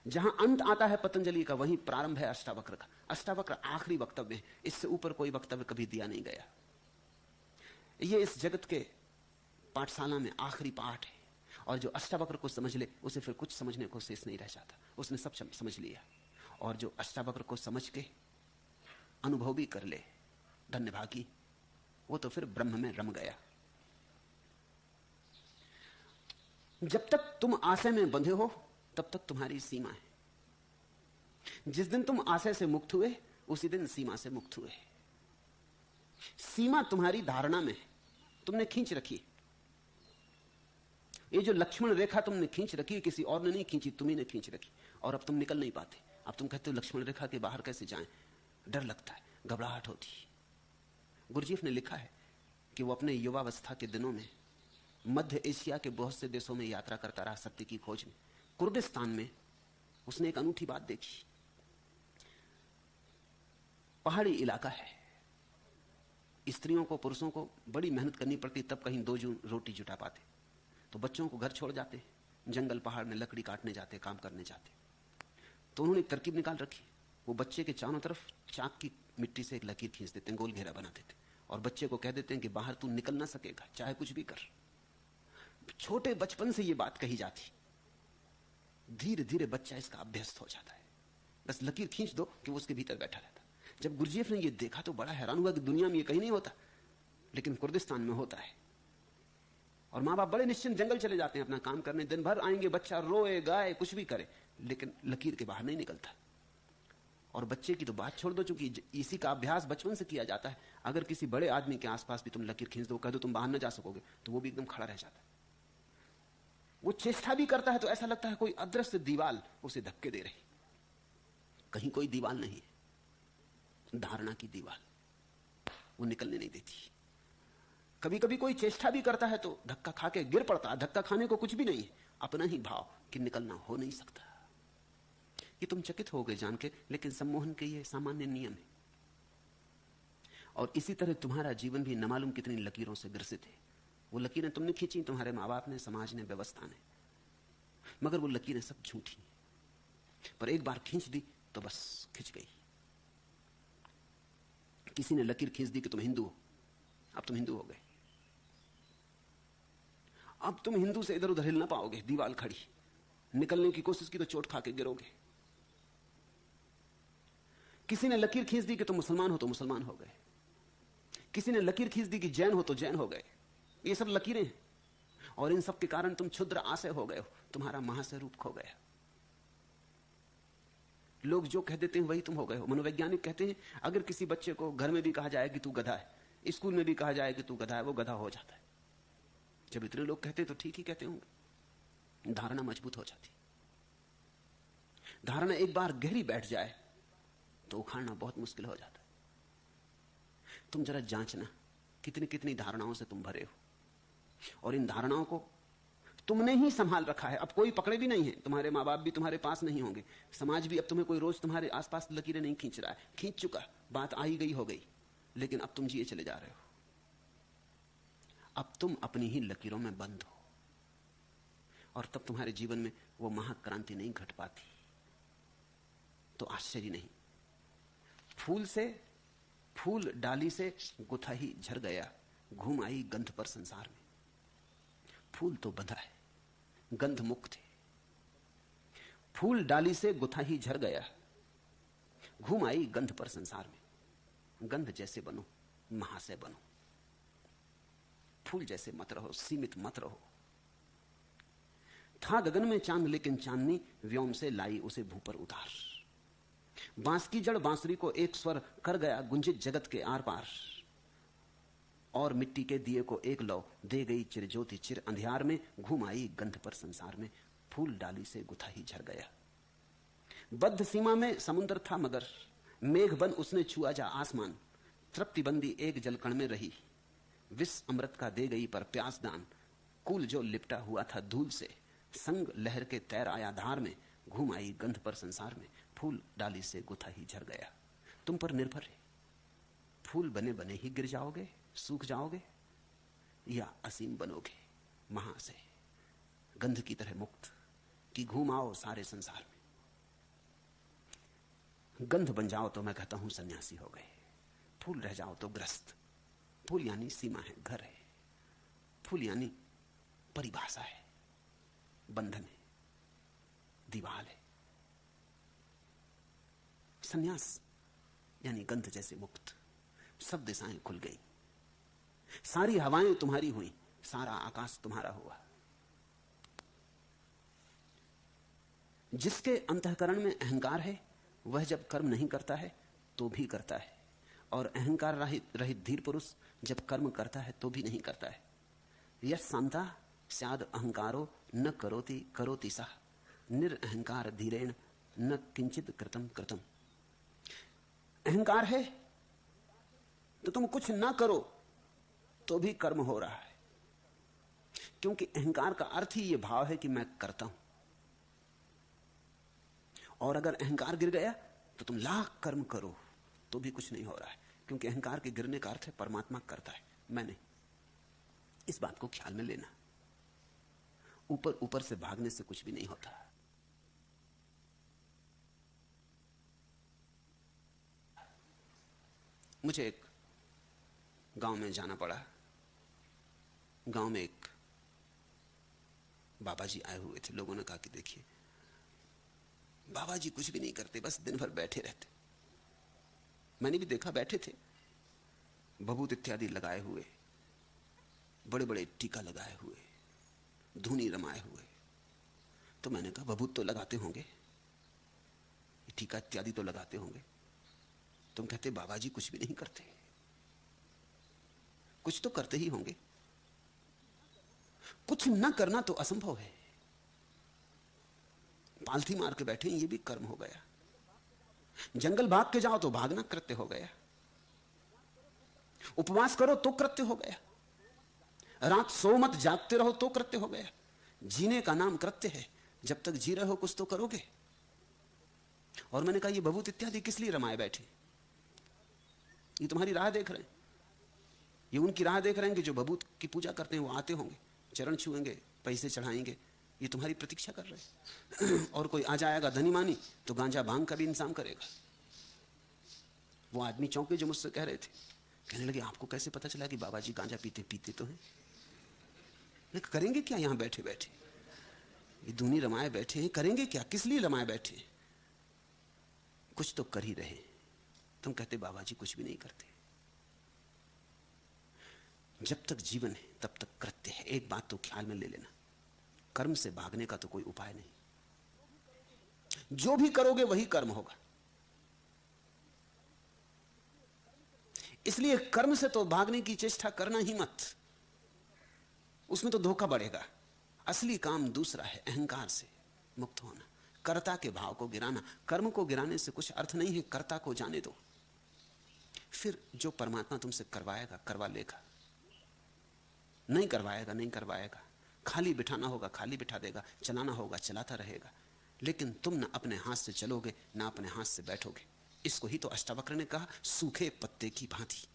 [SPEAKER 1] जहां अंत आता है पतंजलि का, वहीं प्रारंभ है अष्टावक्र का। अष्टावक्र आखिरी वक्तव्य है, इससे ऊपर कोई वक्तव्य कभी दिया नहीं गया। यह इस जगत के पाठशाला में आखिरी पाठ है, और जो अष्टावक्र को समझ ले उसे फिर कुछ समझने को शेष नहीं रह जाता। उसने सब समझ लिया, और जो अष्टावक्र को समझ के अनुभव भी कर ले, धन्यभागी, वो तो फिर ब्रह्म में रम गया। जब तक तुम आशय में बंधे हो तब तक तुम्हारी सीमा है। जिस दिन तुम आशय से मुक्त हुए उसी दिन सीमा से मुक्त हुए। सीमा तुम्हारी धारणा में है, तुमने खींच रखी। ये जो लक्ष्मण रेखा तुमने खींच रखी, किसी और ने नहीं खींची, तुम्ही ने खींच रखी, और अब तुम निकल नहीं पाते। अब तुम कहते हो लक्ष्मण रेखा के बाहर कैसे जाएं, डर लगता है, घबराहट होती है। गुरजीएफ ने लिखा है कि वो अपने युवावस्था के दिनों में मध्य एशिया के बहुत से देशों में यात्रा करता रहा सत्य की खोज में। कुर्दिस्तान में उसने एक अनूठी बात देखी। पहाड़ी इलाका है, स्त्रियों को पुरुषों को बड़ी मेहनत करनी पड़ती, तब कहीं दो रोटी जुटा पाते। तो बच्चों को घर छोड़ जाते, जंगल पहाड़ में लकड़ी काटने जाते, काम करने जाते। तो उन्होंने एक तरकीब निकाल रखी, वो बच्चे के चारों तरफ चाक की मिट्टी से एक लकीर खींच देते हैं, गोल घेरा बना देते, और बच्चे को कह देते हैं कि बाहर तू निकल ना सकेगा, चाहे कुछ भी कर। छोटे बचपन से ये बात कही जाती, धीरे धीरे बच्चा इसका अभ्यस्त हो जाता है। बस लकीर खींच दो कि वो उसके भीतर बैठा रहता। जब गुरजीएफ ने ये देखा तो बड़ा हैरान हुआ कि दुनिया में ये कहीं नहीं होता, लेकिन कुर्दिस्तान में होता है। और माँ बाप बड़े निश्चिंत जंगल चले जाते हैं अपना काम करने, दिन भर आएंगे, बच्चा रोए गाए कुछ भी करे, लेकिन लकीर के बाहर नहीं निकलता। और बच्चे की तो बात छोड़ दो, चूंकि इसी का अभ्यास बचपन से किया जाता है। अगर किसी बड़े आदमी के आसपास भी तुम लकीर खींच दो, कह दो तुम बाहर न जा सकोगे, तो वो भी एकदम खड़ा रह जाता है। वो चेष्टा भी करता है तो ऐसा लगता है कोई अदृश्य दीवार उसे धक्के दे रही। कहीं कोई दीवार नहीं है, धारणा की दीवार, वो निकलने नहीं देती। कभी कभी कोई चेष्टा भी करता है तो धक्का खा के गिर पड़ता है। धक्का खाने को कुछ भी नहीं है, अपना ही भाव कि निकलना हो नहीं सकता। ये तुम चकित हो गए जान के, लेकिन सम्मोहन के ये सामान्य नियम है। और इसी तरह तुम्हारा जीवन भी न मालूम कितनी लकीरों से ग्रसित है। वो लकीरें तुमने खींची, तुम्हारे माँ बाप ने, समाज ने, व्यवस्था ने, मगर वो लकीरें सब झूठी। पर एक बार खींच दी तो बस खिंच गई। किसी ने लकीर खींच दी कि तुम हिंदू हो, अब तुम हिंदू हो गए। अब तुम हिंदू से इधर उधर हिल ना पाओगे, दीवार खड़ी। निकलने की कोशिश की तो चोट खा के गिरोगे। किसी ने लकीर खींच दी कि तुम मुसलमान हो तो मुसलमान हो गए। किसी ने लकीर खींच दी कि जैन हो तो जैन हो गए। ये सब लकीरें हैं, और इन सब के कारण तुम क्षुद्र आशय हो गए हो, तुम्हारा महाशय रूप खो गया। लोग जो कह देते हैं वही तुम हो गए हो। मनोवैज्ञानिक कहते हैं अगर किसी बच्चे को घर में भी कहा जाए कि तू गधा है, स्कूल में भी कहा जाए कि तू गधा है, वो गधा हो जाता है। जब इतने लोग कहते तो ठीक ही कहते होंगे, धारणा मजबूत हो जाती। धारणा एक बार गहरी बैठ जाए तो उखाड़ना बहुत मुश्किल हो जाता है। तुम जरा जांचना कितनी कितनी धारणाओं से तुम भरे हो, और इन धारणाओं को तुमने ही संभाल रखा है। अब कोई पकड़े भी नहीं है, तुम्हारे माँ बाप भी तुम्हारे पास नहीं होंगे, समाज भी अब तुम्हें कोई रोज तुम्हारे आसपास लकीरें नहीं खींच रहा है। खींच चुका, बात आई गई हो गई, लेकिन अब तुम जिए चले जा रहे हो। अब तुम अपनी ही लकीरों में बंद हो, और तब तुम्हारे जीवन में वो महाक्रांति नहीं घट पाती। तो आश्चर्य नहीं, फूल डाली से गुथा ही झर गया, घूम आई गंध पर संसार में। फूल तो बंधा है, गंध मुक्त है। फूल डाली से गुथा ही झर गया, घूम आई गंध पर संसार में। गंध जैसे बनो, महाशय बनो। फूल जैसे मत रहो, सीमित मत रहो। था गगन में चांद, लेकिन चांदनी व्योम से लाई उसे भू पर उतार। बांस की जड़ बांसुरी को एक स्वर कर गया गुंजित जगत के आर पार, और मिट्टी के दिए को एक लौ दे गई चिर ज्योति चिर अंधियार में। घूम आई गंध पर संसार में, फूल डाली से गुथा ही झर गया। बद्ध सीमा में समुद्र था मगर, मेघ बन उसने छुआ जा आसमान। तृप्ति बंदी एक जलकण में रही, विष अमृत का दे गई पर प्यास दान। कुल जो लिपटा हुआ था धूल से, संग लहर के तैर आया धार में, घूम आई गंध पर संसार में, फूल डाली से गुथा ही झर गया। तुम पर निर्भर है, फूल बने बने ही गिर जाओगे, सूख जाओगे, या असीम बनोगे महा से गंध की तरह मुक्त कि घूम आओ सारे संसार में। गंध बन जाओ तो मैं कहता हूं सन्यासी हो गए, फूल रह जाओ तो ग्रस्त। फूल यानी सीमा है, घर है, फूल यानी परिभाषा है, बंधन है, दीवार है। सन्यास यानी गंध जैसे मुक्त, सब दिशाएं खुल गई, सारी हवाएं तुम्हारी हुई, सारा आकाश तुम्हारा हुआ। जिसके अंतःकरण में अहंकार है वह जब कर्म नहीं करता है तो भी करता है, और अहंकार रहित धीर पुरुष जब कर्म करता है तो भी नहीं करता है। यह शांता स्याद अहंकारो न करोति करोति सा, निरअहंकार धीरेण न किंचित कृतम कृतम। अहंकार है तो तुम कुछ ना करो तो भी कर्म हो रहा है, क्योंकि अहंकार का अर्थ ही यह भाव है कि मैं करता हूं। और अगर अहंकार गिर गया तो तुम लाख कर्म करो तो भी कुछ नहीं हो रहा है, क्योंकि अहंकार के गिरने का अर्थ है परमात्मा करता है, मैं नहीं। इस बात को ख्याल में लेना, ऊपर ऊपर से भागने से कुछ भी नहीं होता। मुझे एक गांव में जाना पड़ा। गांव में एक बाबा जी आए हुए थे। लोगों ने कहा कि देखिए बाबा जी कुछ भी नहीं करते, बस दिन भर बैठे रहते। मैंने भी देखा, बैठे थे, भभूत इत्यादि लगाए हुए, बड़े बड़े टीका लगाए हुए, धूनी रमाए हुए। तो मैंने कहा भभूत तो लगाते होंगे, टीका इत्यादि तो लगाते होंगे, तुम कहते बाबा जी कुछ भी नहीं करते, कुछ तो करते ही होंगे। कुछ ना करना तो असंभव है। पालथी मार के बैठे ये भी कर्म हो गया, जंगल भाग के जाओ तो भागना कृत्य हो गया, उपवास करो तो कृत्य हो गया, रात सो मत जागते रहो तो कृत्य हो गया। जीने का नाम कृत्य है, जब तक जी रहे हो कुछ तो करोगे। और मैंने कहा ये भभूत इत्यादि किस लिए रमाए बैठे? ये तुम्हारी राह देख रहे हैं, ये उनकी राह देख रहे हैं कि जो भभूत की पूजा करते हैं वो आते होंगे, चरण छुएंगे, पैसे चढ़ाएंगे, ये तुम्हारी प्रतीक्षा कर रहे हैं। और कोई आ जाएगा धनी मानी तो गांजा भांग का भी इंतजाम करेगा। वो आदमी चौंके जो मुझसे कह रहे थे, कहने लगे आपको कैसे पता चला कि बाबा जी गांजा पीते? पीते तो हैं, लेकिन करेंगे क्या यहां बैठे बैठे? ये धूनी रमाए बैठे हैं, करेंगे क्या? किस लिए रमाए बैठे? कुछ तो कर ही रहे। तुम कहते बाबा जी कुछ भी नहीं करते। जब तक जीवन है तब तक कृत्य है। एक बात तो ख्याल में ले लेना, कर्म से भागने का तो कोई उपाय नहीं। जो भी करोगे वही कर्म होगा। इसलिए कर्म से तो भागने की चेष्टा करना ही मत, उसमें तो धोखा बढ़ेगा। असली काम दूसरा है, अहंकार से मुक्त होना, कर्ता के भाव को गिराना। कर्म को गिराने से कुछ अर्थ नहीं है, कर्ता को जाने दो। फिर जो परमात्मा तुमसे करवाएगा करवा लेगा, नहीं करवाएगा नहीं करवाएगा। खाली बिठाना होगा खाली बिठा देगा, चलाना होगा चलाता रहेगा। लेकिन तुम ना अपने हाथ से चलोगे ना अपने हाथ से बैठोगे। इसको ही तो अष्टावक्र ने कहा सूखे पत्ते की भांति।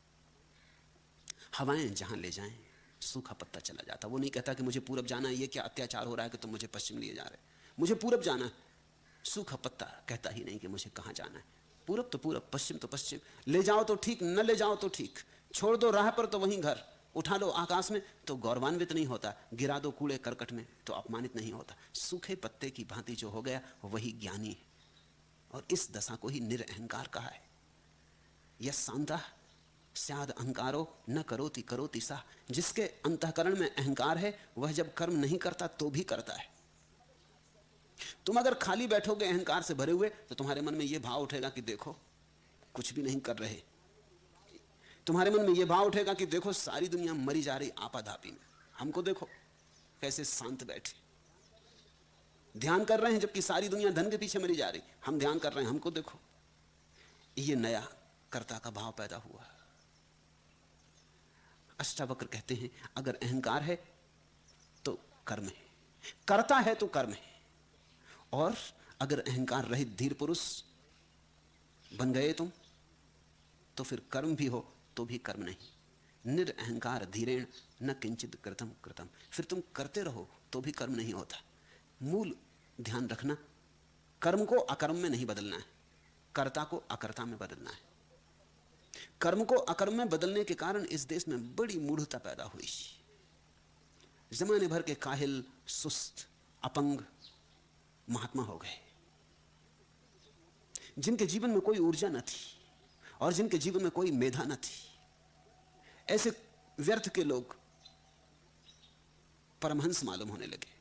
[SPEAKER 1] हवाएं जहां ले जाएं सूखा पत्ता चला जाता। वो नहीं कहता कि मुझे पूरब जाना है, ये क्या अत्याचार हो रहा है कि तुम मुझे पश्चिम लिए जा रहे, मुझे पूरब जाना है। सूखा पत्ता कहता ही नहीं कि मुझे कहां जाना है। पूरब तो पूरब, पश्चिम तो पश्चिम। ले जाओ तो ठीक, न ले जाओ तो ठीक। छोड़ दो राह पर तो वहीं घर, उठा लो आकाश में तो गौरवान्वित नहीं होता, गिरा दो कूड़े करकट में तो अपमानित नहीं होता। सूखे पत्ते की भांति जो हो गया वही ज्ञानी है। और इस दशा को ही निरअहंकार कहा है। यह शांता स्याद अहंकारो न करोति करोति सा। जिसके अंतःकरण में अहंकार है वह जब कर्म नहीं करता तो भी करता है। तुम अगर खाली बैठोगे अहंकार से भरे हुए तो तुम्हारे मन में यह भाव उठेगा कि देखो कुछ भी नहीं कर रहे। तुम्हारे मन में यह भाव उठेगा कि देखो सारी दुनिया मरी जा रही आपाधापी में, हमको देखो कैसे शांत बैठे, ध्यान कर रहे हैं जबकि सारी दुनिया धन के पीछे मरी जा रही, हम ध्यान कर रहे हैं, हमको देखो। ये नया कर्ता का भाव पैदा हुआ। अष्टावक्र कहते हैं अगर अहंकार है कर्म है, करता है तो कर्म है। और अगर अहंकार रहित धीर पुरुष बन गए तुम, तो फिर कर्म भी हो तो भी कर्म नहीं। निरअहंकार धीरेण न किंचित कृतम कृतम। फिर तुम करते रहो तो भी कर्म नहीं होता। मूल ध्यान रखना, कर्म को अकर्म में नहीं बदलना है, कर्ता को अकर्ता में बदलना है। कर्म को अकर्म में बदलने के कारण इस देश में बड़ी मूढ़ता पैदा हुई। जमाने भर के काहिल, सुस्त, अपंग महात्मा हो गए, जिनके जीवन में कोई ऊर्जा न थी और जिनके जीवन में कोई मेधा न थी। ऐसे व्यर्थ के लोग परमहंस मालूम होने लगे।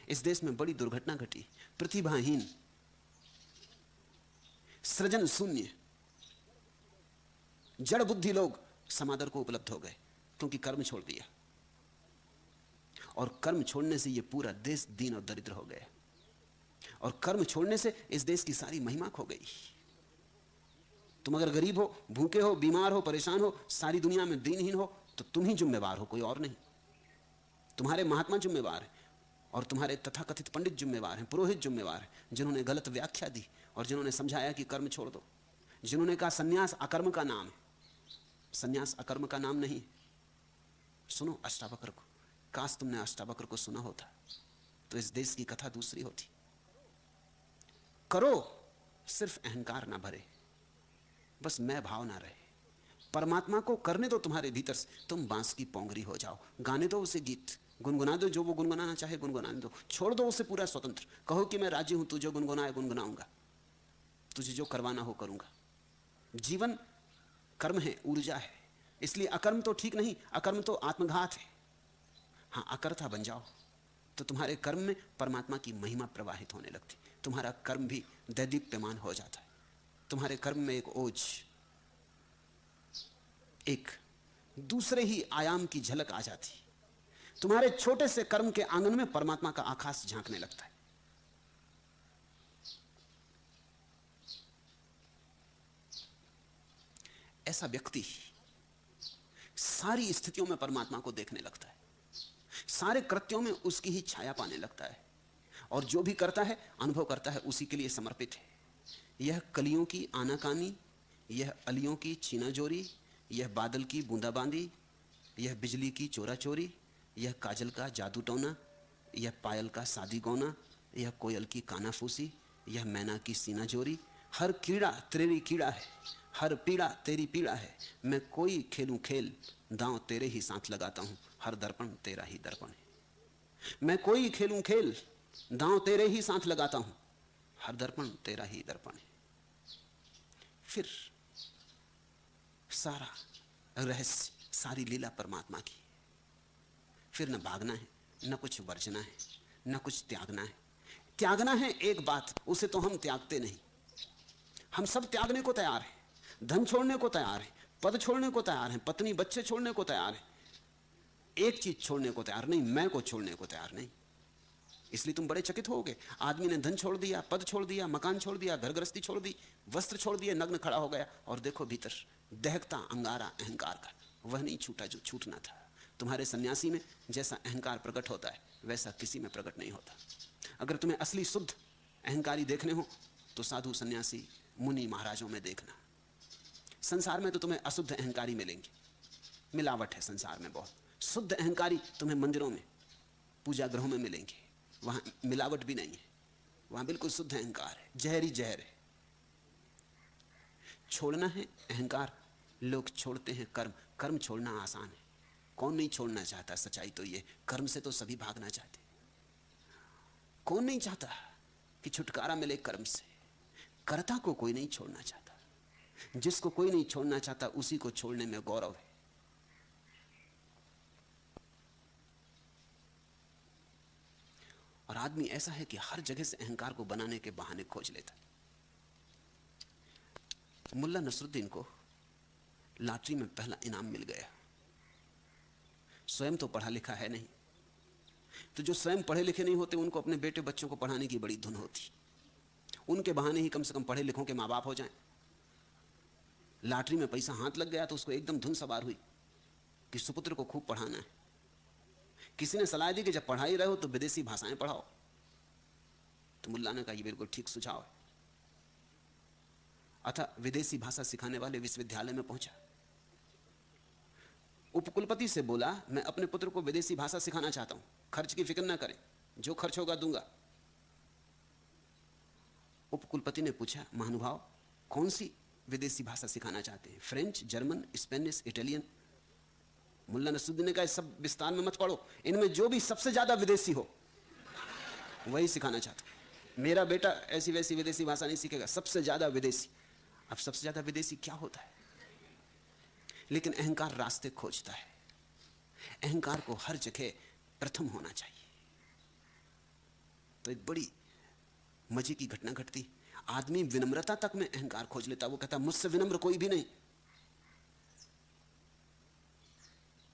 [SPEAKER 1] इस देश में बड़ी दुर्घटना घटी। प्रतिभाहीन, सृजन शून्य, जड़ बुद्धि लोग समादर को उपलब्ध हो गए, क्योंकि कर्म छोड़ दिया। और कर्म छोड़ने से यह पूरा देश दीन और दरिद्र हो गया। और कर्म छोड़ने से इस देश की सारी महिमा खो गई। तुम अगर गरीब हो, भूखे हो, बीमार हो, परेशान हो, सारी दुनिया में दीनहीन हो, तो तुम ही जिम्मेवार हो, कोई और नहीं। तुम्हारे महात्मा जिम्मेवार हैं और तुम्हारे तथाकथित पंडित जिम्मेवार हैं, पुरोहित जिम्मेवार हैं, जिन्होंने गलत व्याख्या दी और जिन्होंने समझाया कि कर्म छोड़ दो, जिन्होंने कहा सन्यास अकर्म का नाम है। सन्यास अकर्म का नाम नहीं। सुनो अष्टावक्र को। काश तुमने अष्टावक्र को सुना होता तो इस देश की कथा दूसरी होती। करो, सिर्फ अहंकार ना भरे, बस मैं भाव ना रहे। परमात्मा को करने दो तुम्हारे भीतर से। तुम बांस की पोंगरी हो जाओ, गाने दो उसे गीत, गुनगुना दो जो वो गुनगुनाना चाहे गुनगुनाने दो, छोड़ दो उसे पूरा स्वतंत्र। कहो कि मैं राजी हूं, तू जो गुनगुनाए गुनगुनाऊंगा, तुझे जो करवाना हो करूंगा। जीवन कर्म है, ऊर्जा है। इसलिए अकर्म तो ठीक नहीं, अकर्म तो आत्मघात है। हां, अकर्ता बन जाओ तो तुम्हारे कर्म में परमात्मा की महिमा प्रवाहित होने लगती। तुम्हारा कर्म भी दैदीप्यमान हो जाता है। तुम्हारे कर्म में एक ओज, एक दूसरे ही आयाम की झलक आ जाती। तुम्हारे छोटे से कर्म के आंगन में परमात्मा का आकाश झांकने लगता है। ऐसा व्यक्ति सारी स्थितियों में परमात्मा को देखने लगता है, सारे कृत्यों में उसकी ही छाया पाने लगता है, और जो भी करता है अनुभव करता है उसी के लिए समर्पित है। यह कलियों की आनाकानी, यह अलियों की छीनाजोरी, यह बादल की बूंदाबांदी, यह बिजली की चोराचोरी, यह काजल का जादू टोना, यह पायल का शादी गौना, यह कोयल की कानाफूसी, यह मैना की सीनाजोरी। हर कीड़ा तेरी कीड़ा है, हर पीड़ा तेरी पीड़ा है। मैं कोई खेलूं खेल, दांव तेरे ही साथ लगाता हूं, हर दर्पण तेरा ही दर्पण है। मैं कोई खेलूं खेल, दांव तेरे ही साथ लगाता हूं, हर दर्पण तेरा ही दर्पण है। फिर सारा रहस्य, सारी लीला परमात्मा की। फिर न भागना है, न कुछ वर्जना है, न कुछ त्यागना है। त्यागना है एक बात, उसे तो हम त्यागते नहीं। हम सब त्यागने को तैयार हैं, धन छोड़ने को तैयार हैं, पद छोड़ने को तैयार हैं, पत्नी बच्चे छोड़ने को तैयार हैं। एक चीज छोड़ने को तैयार नहीं, मैं को छोड़ने को तैयार नहीं। इसलिए तुम बड़े चकित होगे। आदमी ने धन छोड़ दिया, पद छोड़ दिया, मकान छोड़ दिया, घर गृहस्थी छोड़ दी, वस्त्र छोड़ दिए, नग्न खड़ा हो गया, और देखो भीतर दहकता अंगारा अहंकार का, वह नहीं छूटा जो छूटना था। तुम्हारे सन्यासी में जैसा अहंकार प्रकट होता है वैसा किसी में प्रकट नहीं होता। अगर तुम्हें असली शुद्ध अहंकारी देखने हो तो साधु, सन्यासी, मुनि, महाराजों में देखना। संसार में तो तुम्हें अशुद्ध अहंकारी मिलेंगे, मिलावट है संसार में बहुत। शुद्ध अहंकारी तुम्हें मंदिरों में, पूजा गृहों में मिलेंगे, वहां मिलावट भी नहीं है, वहां बिल्कुल शुद्ध अहंकार है, जहरी जहर है। छोड़ना है अहंकार, लोग छोड़ते हैं कर्म। कर्म छोड़ना आसान है, कौन नहीं छोड़ना चाहता? सच्चाई तो ये, कर्म से तो सभी भागना चाहते। कौन नहीं चाहता कि छुटकारा मिले कर्म से? कर्ता को कोई नहीं छोड़ना चाहता। जिसको कोई नहीं छोड़ना चाहता उसी को छोड़ने में गौरव है। और आदमी ऐसा है कि हर जगह से अहंकार को बनाने के बहाने खोज लेता है। मुल्ला नसरुद्दीन को लॉटरी में पहला इनाम मिल गया। स्वयं तो पढ़ा लिखा है नहीं, तो जो स्वयं पढ़े लिखे नहीं होते उनको अपने बेटे बच्चों को पढ़ाने की बड़ी धुन होती। उनके बहाने ही कम से कम पढ़े लिखों के माँ बाप हो जाएं। लॉटरी में पैसा हाथ लग गया तो उसको एकदम धुन सवार हुई कि सुपुत्र को खूब पढ़ाना है। किसी ने सलाह दी कि जब पढ़ा ही रहे हो तो विदेशी भाषाएं पढ़ाओ, तो मुल्ला ने कहा ये बिल्कुल ठीक सुझाव है। अतः विदेशी भाषा सिखाने वाले विश्वविद्यालय में पहुंचा। उपकुलपति से बोला, मैं अपने पुत्र को विदेशी भाषा सिखाना चाहता हूं, खर्च की फिक्र ना करें, जो खर्च होगा दूंगा। उपकुलपति ने पूछा, महानुभाव कौन सी विदेशी भाषा सिखाना चाहते हैं? French, German, Spanish, Italian? Mulla Nasruddin ने कहा, सब विस्तार में मत पढ़ो, इनमें जो भी सबसे ज्यादा विदेशी हो वही सिखाना चाहता हूं। मेरा बेटा ऐसी वैसी विदेशी भाषा नहीं सीखेगा, सबसे ज्यादा विदेशी। अब सबसे ज्यादा विदेशी क्या होता है? लेकिन अहंकार रास्ते खोजता है। अहंकार को हर जगह प्रथम होना चाहिए। तो एक बड़ी मजे की घटना घटती, आदमी विनम्रता तक में अहंकार खोज लेता। वो कहता, मुझसे विनम्र कोई भी नहीं,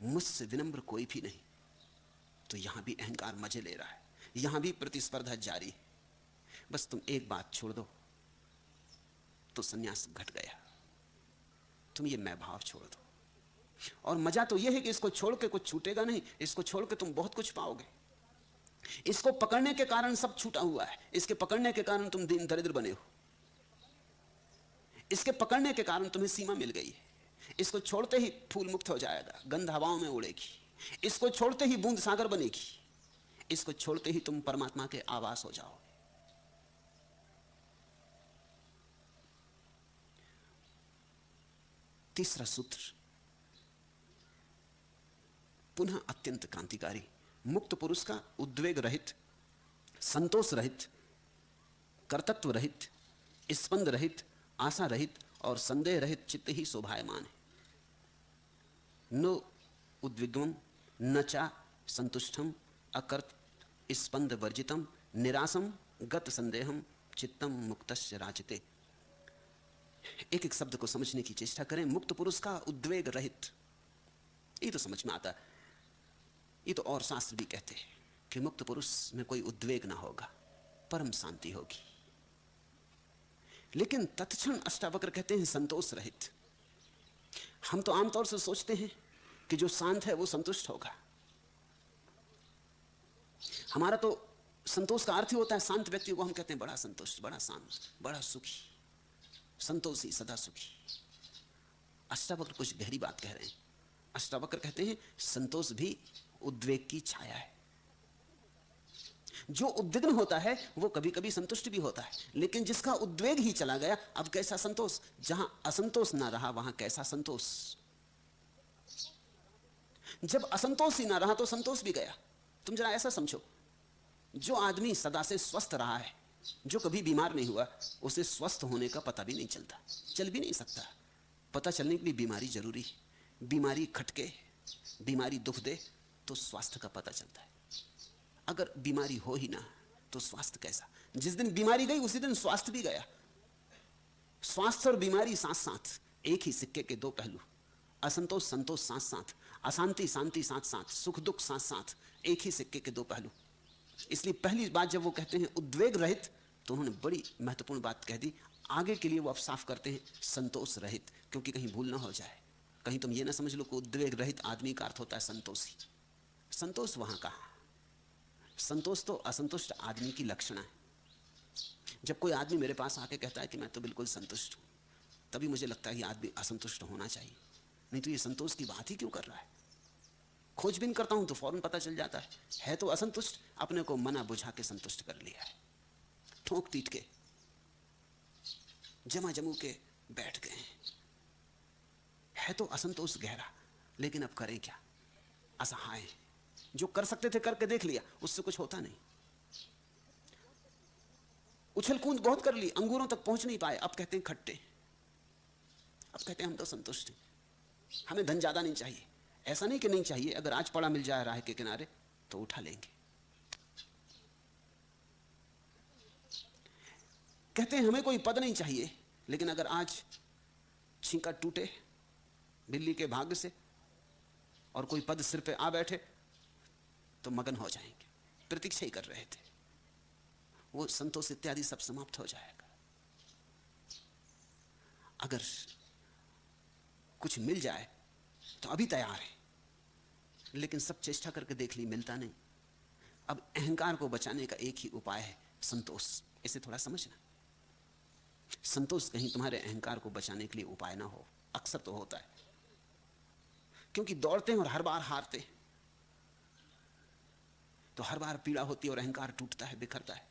[SPEAKER 1] मुझसे विनम्र कोई भी नहीं। तो यहां भी अहंकार मजे ले रहा है, यहां भी प्रतिस्पर्धा जारी है। बस तुम एक बात छोड़ दो तो सन्यास घट गया। तुम ये मैं भाव छोड़ दो। और मजा तो यह है कि इसको छोड़ के कुछ छूटेगा नहीं, इसको छोड़ के तुम बहुत कुछ पाओगे। इसको पकड़ने के कारण सब छूटा हुआ है, इसके पकड़ने के कारण तुम दीन दरिद्र बने हो, इसके पकड़ने के कारण तुम्हें सीमा मिल गई है। इसको छोड़ते ही फूल मुक्त हो जाएगा, गंध हवाओं में उड़ेगी। इसको छोड़ते ही बूंद सागर बनेगी। इसको छोड़ते ही तुम परमात्मा के आवास हो जाओगे। तीसरा सूत्र पुनः अत्यंत क्रांतिकारी। मुक्त पुरुष का उद्वेग रहित, संतोष रहित, कर्तृत्व रहित, स्पंद रहित, आशा रहित और संदेह रहित चित्त ही शोभायमान है। नो उद्विग्नम न चा संतुष्टम अकर्त स्पंद वर्जितम निरासम गत संदेहम चित्तम मुक्तस्य राजते। एक एक शब्द को समझने की चेष्टा करें। मुक्त पुरुष का उद्वेग रहित, ये तो समझ में आता है। ये तो और शास्त्र भी कहते हैं कि मुक्त पुरुष में कोई उद्वेग ना होगा, परम शांति होगी। लेकिन तत्क्षण अष्टावक्र कहते हैं संतोष रहित। हम तो आमतौर से सोचते हैं कि जो शांत है वो संतुष्ट होगा। हमारा तो संतोष का अर्थ ही होता है, शांत व्यक्ति को हम कहते हैं बड़ा संतुष्ट, बड़ा शांत, बड़ा सुखी, संतोषी, सदा सुखी। अष्टावक्र कुछ गहरी बात कह रहे हैं। अष्टावक्र कहते हैं संतोष भी उद्वेग की छाया है। जो उद्विग्न होता है वो कभी कभी संतुष्ट भी होता है, लेकिन जिसका उद्वेग ही चला गया, अब कैसा संतोष? जहां असंतोष ना रहा वहां कैसा संतोष? जब असंतोष ही ना रहा तो संतोष भी गया। तुम जरा ऐसा समझो, जो आदमी सदा से स्वस्थ रहा है, जो कभी बीमार नहीं हुआ, उसे स्वस्थ होने का पता भी नहीं चलता, चल भी नहीं सकता। पता चलने के लिए बीमारी जरूरी है। बीमारी खटके, बीमारी दुख दे तो स्वास्थ्य का पता चलता है। अगर बीमारी हो ही ना तो स्वास्थ्य कैसा? जिस दिन बीमारी गई उसी दिन स्वास्थ्य भी गया। स्वास्थ्य और बीमारी साथ साथ, एक ही सिक्के के दो पहलू। असंतोष संतोष साथ साथ, अशांति शांति साथ साथ, सुख दुख साथ साथ, एक ही सिक्के के दो पहलू। इसलिए पहली बात जब वो कहते हैं उद्वेग रहित, तो उन्होंने बड़ी महत्वपूर्ण बात कह दी। आगे के लिए वो अब साफ करते हैं संतोष रहित, क्योंकि कहीं भूल ना हो जाए, कहीं तुम ये ना समझ लो कि उद्वेग रहित आदमी का अर्थ होता है संतोषी। संतोष वहां का, संतोष तो असंतुष्ट आदमी की लक्षण है। जब कोई आदमी मेरे पास आके कहता है कि मैं तो बिल्कुल संतुष्ट हूं, तभी मुझे लगता है कि आदमी असंतुष्ट होना चाहिए, नहीं तो ये संतोष की बात ही क्यों कर रहा है। खोजबीन करता हूं तो फौरन पता चल जाता है तो असंतुष्ट, अपने को मना बुझा के संतुष्ट कर लिया है, ठोक पीट के जमा जमू के बैठ गए है तो असंतोष गहरा, लेकिन अब करें क्या? असहाय। जो कर सकते थे करके देख लिया, उससे कुछ होता नहीं। उछल कूद बहुत कर ली, अंगूरों तक पहुंच नहीं पाए, अब कहते हैं खट्टे। अब कहते हैं हम तो संतुष्ट हैं, हमें धन ज्यादा नहीं चाहिए। ऐसा नहीं कि नहीं चाहिए, अगर आज पड़ा मिल जाए राह के किनारे तो उठा लेंगे। कहते हैं हमें कोई पद नहीं चाहिए, लेकिन अगर आज छींका टूटे बिल्ली के भाग्य से और कोई पद सिर पे आ बैठे तो मगन हो जाएंगे। प्रतीक्षा ही कर रहे थे, वो संतोष इत्यादि सब समाप्त हो जाएगा। अगर कुछ मिल जाए तो अभी तैयार है, लेकिन सब चेष्टा करके देख ली, मिलता नहीं। अब अहंकार को बचाने का एक ही उपाय है, संतोष। इसे थोड़ा समझना। संतोष कहीं तुम्हारे अहंकार को बचाने के लिए उपाय ना हो। अक्सर तो होता है, क्योंकि दौड़ते हैं और हर बार हारते हैं, तो हर बार पीड़ा होती है और अहंकार टूटता है, बिखरता है।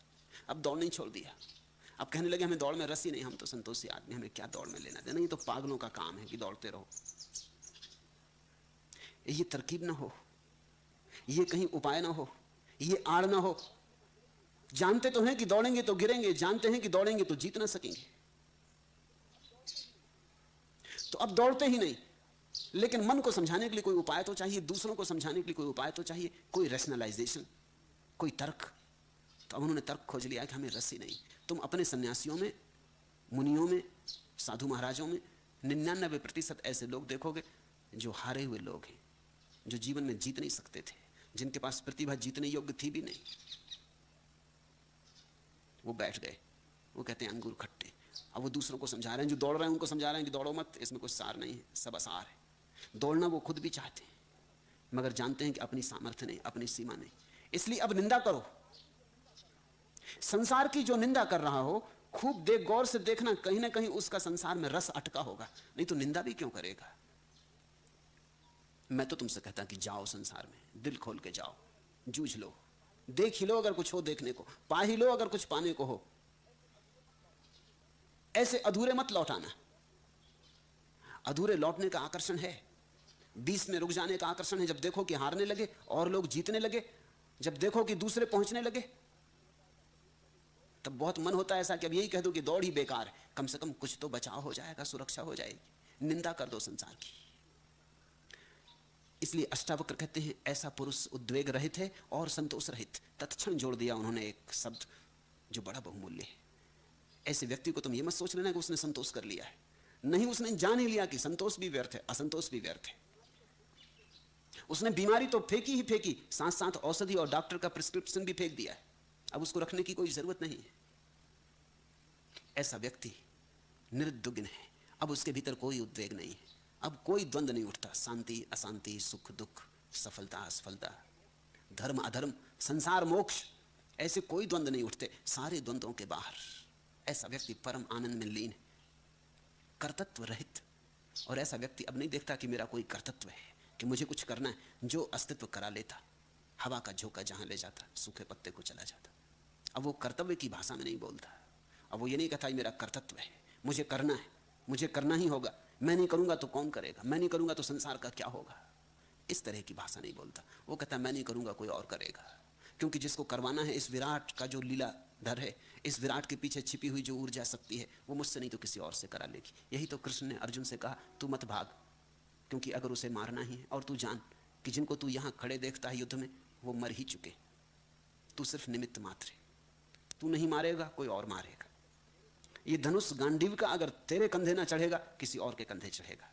[SPEAKER 1] अब दौड़ नहीं छोड़ दिया, अब कहने लगे हमें दौड़ में रस ही नहीं, हम तो संतोषी आदमी, हमें क्या दौड़ में लेना देना, ये तो पागलों का काम है कि दौड़ते रहो। ये तरकीब ना हो, ये कहीं उपाय ना हो, ये आड़ ना हो। जानते तो हैं कि दौड़ेंगे तो गिरेंगे, जानते हैं कि दौड़ेंगे तो जीत ना सकेंगे, तो अब दौड़ते ही नहीं। लेकिन मन को समझाने के लिए कोई उपाय तो चाहिए, दूसरों को समझाने के लिए कोई उपाय तो चाहिए, कोई रैशनलाइजेशन, कोई तर्क। तो अब उन्होंने तर्क खोज लिया कि हमें रस ही नहीं। तुम अपने सन्यासियों में, मुनियों में, साधु महाराजों में 99% ऐसे लोग देखोगे जो हारे हुए लोग हैं, जो जीवन में जीत नहीं सकते थे, जिनके पास प्रतिभा जीतने योग्य थी भी नहीं। वो बैठ गए, वो कहते हैं अंगूर खट्टे। अब वो दूसरों को समझा रहे हैं, जो दौड़ रहे हैं उनको समझा रहे हैं कि दौड़ो मत, इसमें कुछ सार नहीं है, सब असार है। दौड़ना वो खुद भी चाहते हैं, मगर जानते हैं कि अपनी सामर्थ्य नहीं, अपनी सीमा नहीं। इसलिए अब निंदा करो। संसार की जो निंदा कर रहा हो, खूब देख, गौर से देखना, कहीं ना कहीं उसका संसार में रस अटका होगा, नहीं तो निंदा भी क्यों करेगा। मैं तो तुमसे कहता कि जाओ संसार में, दिल खोल के जाओ, जूझ लो, देख ही लो अगर कुछ हो देखने को, पा ही लो अगर कुछ पाने को हो। ऐसे अधूरे मत लौटाना। अधूरे लौटने का आकर्षण है, बीच में रुक जाने का आकर्षण है। जब देखो कि हारने लगे और लोग जीतने लगे, जब देखो कि दूसरे पहुंचने लगे, तब बहुत मन होता है ऐसा कि अब यही कह दो कि दौड़ ही बेकार है, कम से कम कुछ तो बचाव हो जाएगा, सुरक्षा हो जाएगी। निंदा कर दो संसार की। इसलिए अष्टावक्र कहते हैं ऐसा पुरुष उद्वेग रहित है और संतोष रहित। तत्क्षण जोड़ दिया उन्होंने एक शब्द जो बड़ा बहुमूल्य है। ऐसे व्यक्ति को तुम ये मत सोच लेना कि उसने संतोष कर लिया है, नहीं, उसने जान ही लिया कि संतोष भी व्यर्थ है, असंतोष भी व्यर्थ है। उसने बीमारी तो फेंकी ही फेंकी, साथ साथ औषधि और डॉक्टर का प्रिस्क्रिप्शन भी फेंक दिया है, अब उसको रखने की कोई जरूरत नहीं है। ऐसा व्यक्ति निर्द्विघ्न है, अब उसके भीतर कोई उद्वेग नहीं है, अब कोई द्वंद्व नहीं उठता, शांति अशांति, सुख दुख, सफलता असफलता, धर्म अधर्म, संसार मोक्ष, ऐसे कोई द्वंद्व नहीं उठते, सारे द्वंद्वों के बाहर। ऐसा व्यक्ति परम आनंद में लीन है, कर्तव्य रहित। और ऐसा व्यक्ति अब नहीं देखता कि मेरा कोई कर्तव्य है, कि मुझे कुछ करना है। जो अस्तित्व करा लेता, हवा का झोंका जहां ले जाता, सूखे पत्ते को चला जाता। अब वो कर्तव्य की भाषा में नहीं बोलता, अब वो ये नहीं कहता मेरा कर्तव्य है, मुझे करना है, मुझे करना ही होगा, मैं नहीं करूंगा तो कौन करेगा, मैं नहीं करूंगा तो संसार का क्या होगा। इस तरह की भाषा नहीं बोलता। वो कहता मैं नहीं करूंगा, कोई और करेगा। क्योंकि जिसको करवाना है, इस विराट का जो लीलाधर है, इस विराट के पीछे छिपी हुई जो ऊर्जा शक्ति है, वो मुझसे नहीं तो किसी और से करा लेगी। यही तो कृष्ण ने अर्जुन से कहा, तू मत भाग, क्योंकि अगर उसे मारना ही है, और तू जान कि जिनको तू यहां खड़े देखता है युद्ध में, वो मर ही चुके, तू सिर्फ निमित्त मात्र है, तू नहीं मारेगा, कोई और मारेगा। ये धनुष गांडीव का अगर तेरे कंधे ना चढ़ेगा, किसी और के कंधे चढ़ेगा।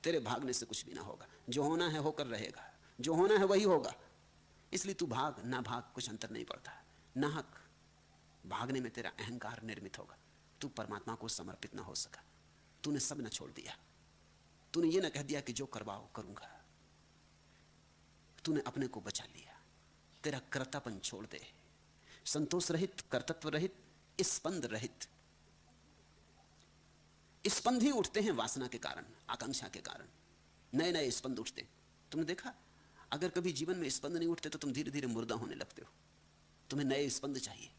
[SPEAKER 1] तेरे भागने से कुछ भी ना होगा, जो होना है होकर रहेगा, जो होना है वही होगा। इसलिए तू भाग ना भाग, कुछ अंतर नहीं पड़ता। नाहक भागने में तेरा अहंकार निर्मित होगा, तू परमात्मा को समर्पित ना हो सका। तूने सब ना छोड़ दिया, तूने ये ना कह दिया कि जो करवाओ करूंगा, तूने अपने को बचा लिया। तेरा कर्तापन छोड़ दे। संतोष रहित, कर्तव्य रहित, स्पंद रहित। स्पंद ही उठते हैं वासना के कारण, आकांक्षा के कारण, नए नए स्पंद उठते। तुमने देखा, अगर कभी जीवन में स्पंद नहीं उठते तो तुम धीरे धीरे मुर्दा होने लगते हो। तुम्हें नए स्पंद चाहिए।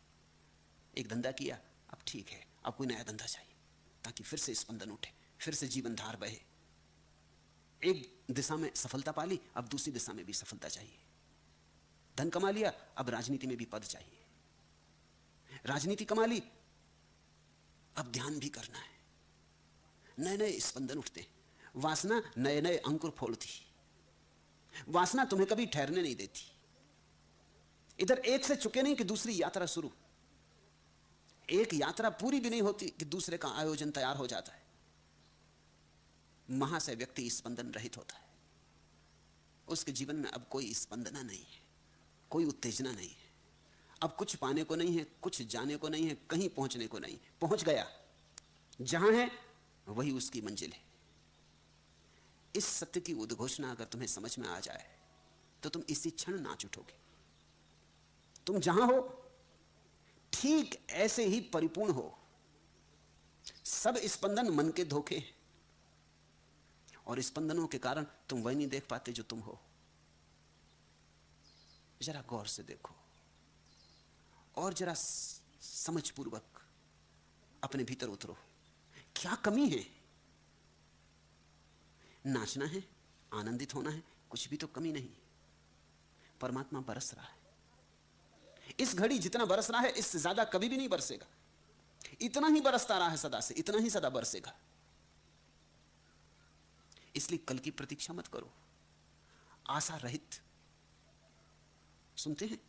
[SPEAKER 1] एक धंधा किया, अब ठीक है, अब कोई नया धंधा चाहिए, ताकि फिर से स्पंदन उठे, फिर से जीवन धार बहे। एक दिशा में सफलता पाली, अब दूसरी दिशा में भी सफलता चाहिए। धन कमा लिया, अब राजनीति में भी पद चाहिए। राजनीति कमा ली, अब ध्यान भी करना है। नए नए स्पंदन उठते। वासना नए नए अंकुर फोड़ती। वासना तुम्हें कभी ठहरने नहीं देती। इधर एक से चुके नहीं कि दूसरी यात्रा शुरू। एक यात्रा पूरी भी नहीं होती कि दूसरे का आयोजन तैयार हो जाता है। महाशय व्यक्ति स्पंदन रहित होता है। उसके जीवन में अब कोई स्पंदना नहीं है, कोई उत्तेजना नहीं है। अब कुछ पाने को नहीं है, कुछ जाने को नहीं है, कहीं पहुंचने को नहीं। पहुंच गया, जहां है वही उसकी मंजिल है। इस सत्य की उद्घोषणा अगर तुम्हें समझ में आ जाए तो तुम इसी क्षण नाच उठोगे। तुम जहां हो ठीक ऐसे ही परिपूर्ण हो। सब स्पंदन मन के धोखे हैं, और स्पंदनों के कारण तुम वही नहीं देख पाते जो तुम हो। जरा गौर से देखो और जरा समझपूर्वक अपने भीतर उतरो। क्या कमी है? नाचना है, आनंदित होना है, कुछ भी तो कमी नहीं। परमात्मा बरस रहा है। इस घड़ी जितना बरस रहा है इससे ज्यादा कभी भी नहीं बरसेगा। इतना ही बरसता रहा है सदा से, इतना ही सदा बरसेगा। इसलिए कल की प्रतीक्षा मत करो। आशा रहित, सुनते हैं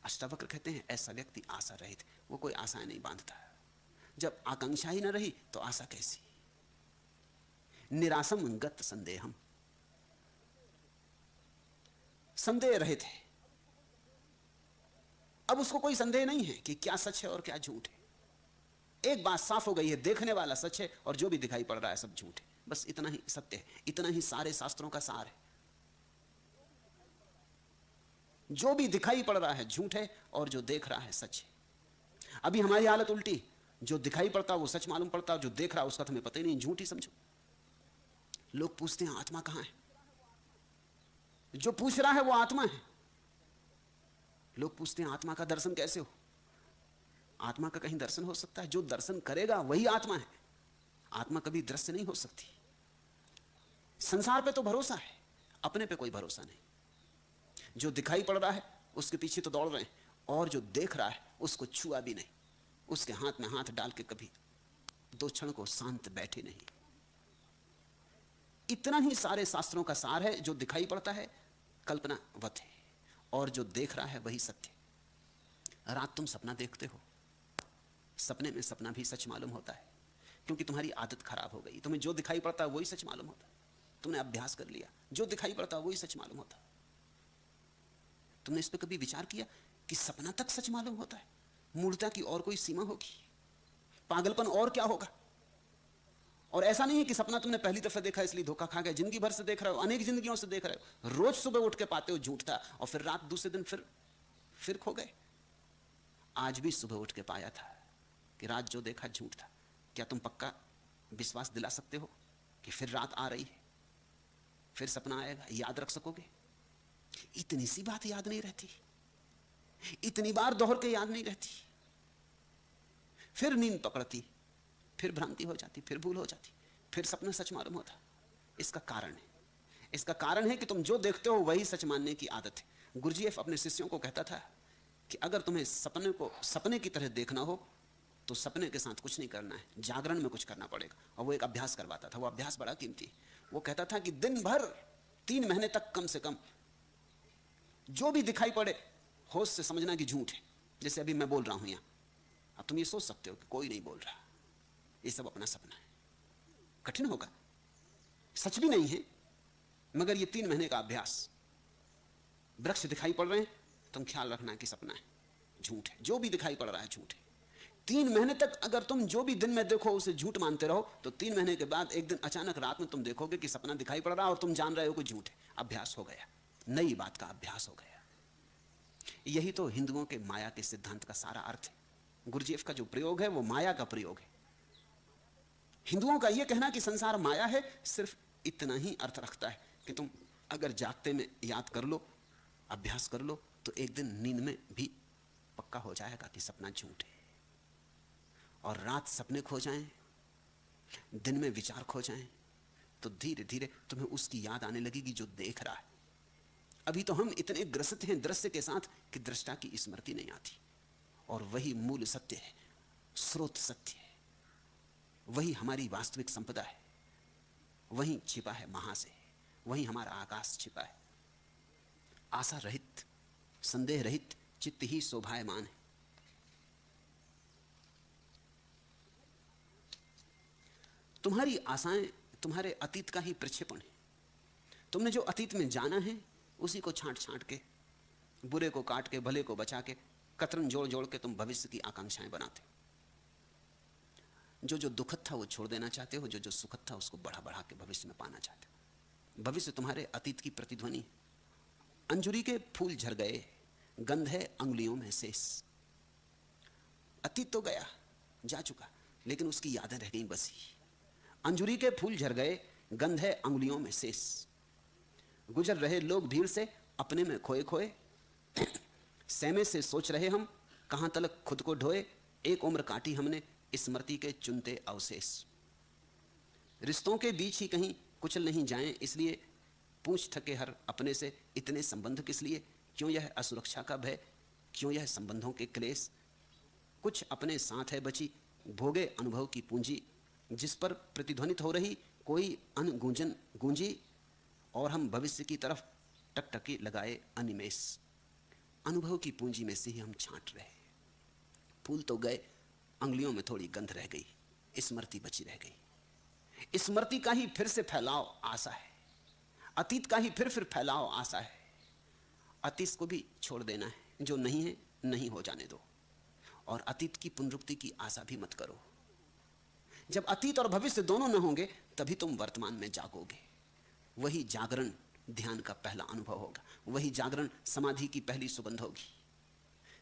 [SPEAKER 1] अष्टावक्र कहते हैं ऐसा व्यक्ति आशा रहित, वो कोई आशाएं नहीं बांधता। जब आकांक्षा ही न रही तो आशा कैसी? निराशम गत संदेहम, संदेह रहित है। अब उसको कोई संदेह नहीं है कि क्या सच है और क्या झूठ है। एक बात साफ हो गई है, देखने वाला सच है और जो भी दिखाई पड़ रहा है सब झूठ है। बस इतना ही सत्य है, इतना ही सारे शास्त्रों का सार है। जो भी दिखाई पड़ रहा है झूठ है और जो देख रहा है सच है। अभी हमारी हालत उल्टी, जो दिखाई पड़ता वो सच मालूम पड़ता, जो देख रहा उसका तुम्हें पता ही नहीं, झूठ ही समझो। लोग पूछते हैं आत्मा कहां है? जो पूछ रहा है वो आत्मा है। लोग पूछते हैं आत्मा का दर्शन कैसे हो? आत्मा का कहीं दर्शन हो सकता है? जो दर्शन करेगा वही आत्मा है। आत्मा कभी दृश्य नहीं हो सकती। संसार पे तो भरोसा है, अपने पे कोई भरोसा नहीं। जो दिखाई पड़ रहा है उसके पीछे तो दौड़ रहे हैं, और जो देख रहा है उसको छुआ भी नहीं, उसके हाथ में हाथ डाल के कभी दो क्षण को शांत बैठे नहीं। इतना ही सारे शास्त्रों का सार है। जो दिखाई पड़ता है कल्पनावत है, और जो देख रहा है वही सत्य। रात तुम सपना देखते हो, सपने में सपना भी सच मालूम होता है, क्योंकि तुम्हारी आदत खराब हो गई। तुम्हें जो दिखाई पड़ता है वही सच मालूम होता है। तुमने अभ्यास कर लिया, जो दिखाई पड़ता है वही सच मालूम होता है। तुमने इस पर कभी विचार किया कि सपना तक सच मालूम होता है? मूर्खता की और कोई सीमा होगी? पागलपन और क्या होगा? और ऐसा नहीं है कि सपना तुमने पहली दफा देखा इसलिए धोखा खा गए। जिंदगी भर से देख रहे हो, अनेक जिंदगियों से देख रहे हो। रोज सुबह उठ के पाते हो झूठ था, और फिर रात दूसरे दिन फिर खो गए। आज भी सुबह उठ के पाया था कि रात जो देखा झूठ था। क्या तुम पक्का विश्वास दिला सकते हो कि फिर रात आ रही है, फिर सपना आएगा? याद रख सकोगे? इतनी सी बात याद नहीं रहती, इतनी बार दोहर के याद नहीं रहती। फिर नींद पकड़ती, फिर भ्रांति हो जाती, फिर भूल हो जाती, फिर सपना सच मालूम होता। इसका कारण है, इसका कारण है कि तुम जो देखते हो वही सच मानने की आदत है। गुरुजीएफ अपने शिष्यों को कहता था कि अगर तुम्हें सपने को सपने की तरह देखना हो तो सपने के साथ कुछ नहीं करना है, जागरण में कुछ करना पड़ेगा। और वो एक अभ्यास करवाता था। वो अभ्यास बड़ा कीमती। वो कहता था कि दिन भर 3 महीने तक कम से कम जो भी दिखाई पड़े होश से समझना कि झूठ है। जैसे अभी मैं बोल रहा हूं यहां, अब तुम ये सोच सकते हो कि कोई नहीं बोल रहा, ये सब अपना सपना है। कठिन होगा, सच भी नहीं है, मगर ये 3 महीने का अभ्यास। वृक्ष दिखाई पड़ रहे हैं, तुम ख्याल रखना कि सपना है, झूठ है। जो भी दिखाई पड़ रहा है झूठ है। 3 महीने तक अगर तुम जो भी दिन में देखो उसे झूठ मानते रहो, तो 3 महीने के बाद एक दिन अचानक रात में तुम देखोगे कि सपना दिखाई पड़ रहा है और तुम जान रहे हो कि झूठ है। अभ्यास हो गया, नई बात का अभ्यास हो गया। यही तो हिंदुओं के माया के सिद्धांत का सारा अर्थ है। गुरुजीएफ का जो प्रयोग है वो माया का प्रयोग है। हिंदुओं का यह कहना कि संसार माया है सिर्फ इतना ही अर्थ रखता है कि तुम अगर जागते में याद कर लो, अभ्यास कर लो, तो एक दिन नींद में भी पक्का हो जाएगा कि सपना झूठ है। और रात सपने खो जाएं, दिन में विचार खो जाएं, तो धीरे धीरे तुम्हें उसकी याद आने लगेगी जो देख रहा है। अभी तो हम इतने ग्रसित हैं दृश्य के साथ कि दृष्टा की स्मृति नहीं आती। और वही मूल सत्य है, स्रोत सत्य है, वही हमारी वास्तविक संपदा है। वहीं छिपा है महाशय, वहीं हमारा आकाश छिपा है। आशा रहित, संदेह रहित चित्त ही शोभायमान है। तुम्हारी आशाएं तुम्हारे अतीत का ही प्रक्षेपण है। तुमने जो अतीत में जाना है उसी को छांट छांट के, बुरे को काट के, भले को बचा के, कतरन जोड़ जोड़ के तुम भविष्य की आकांक्षाएं बनाते हो। जो जो दुखद था वो छोड़ देना चाहते हो, जो जो सुखद था उसको बढ़ा बढ़ा के भविष्य में पाना चाहते हो। भविष्य तुम्हारे अतीत की प्रतिध्वनि है। अंजुरी के फूल झर गए, गंध है अंगुलियों में शेष। अतीत तो गया, जा चुका, लेकिन उसकी यादें रह गई बसी। अंजुरी के फूल झर गए, गंध है अंगुलियों में शेष। गुजर रहे लोग भीड़ से अपने में खोए खोए, सहमे से सोच रहे हम कहां तलक खुद को ढोए। एक उम्र काटी हमने स्मृति के चुनते अवशेष। रिश्तों के बीच ही कहीं कुचल नहीं जाएं, इसलिए पूछ थके हर अपने से इतने संबंध किस लिए। क्यों यह असुरक्षा का भय, क्यों यह संबंधों के क्लेश। कुछ अपने साथ है बची, भोगे अनुभव की पूंजी, जिस पर प्रतिध्वनित हो रही कोई अनगूंजन गूंजी। और हम भविष्य की तरफ टकटकी लगाए अनिमेष। अनुभव की पूंजी में से ही हम छांट रहे। फूल तो गए, अंगुलियों में थोड़ी गंध रह गई, स्मृति बची रह गई। स्मृति का ही फिर से फैलाव आशा है, अतीत का ही फिर फैलाव आशा है। अतीत को भी छोड़ देना है, जो नहीं है नहीं हो जाने दो। और अतीत की पुनरुक्ति की आशा भी मत करो। जब अतीत और भविष्य दोनों न होंगे तभी तुम वर्तमान में जागोगे। वही जागरण ध्यान का पहला अनुभव होगा, वही जागरण समाधि की पहली सुगंध होगी।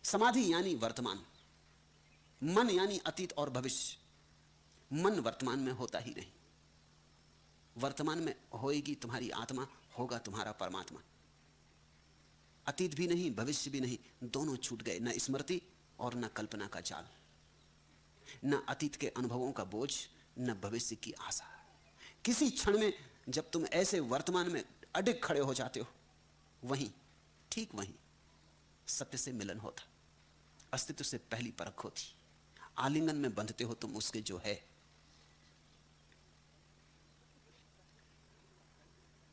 [SPEAKER 1] समाधि यानी वर्तमान, मन यानी अतीत और भविष्य। मन वर्तमान में होता ही नहीं, वर्तमान में होएगी तुम्हारी आत्मा, होगा तुम्हारा परमात्मा। अतीत भी नहीं, भविष्य भी नहीं, दोनों छूट गए। न स्मृति और न कल्पना का जाल, न अतीत के अनुभवों का बोझ, न भविष्य की आशा। किसी क्षण में जब तुम ऐसे वर्तमान में अडिग खड़े हो जाते हो, वहीं, ठीक वहीं सत्य से मिलन होता, अस्तित्व से पहली परख होती। आलिंगन में बंधते हो तुम उसके जो है।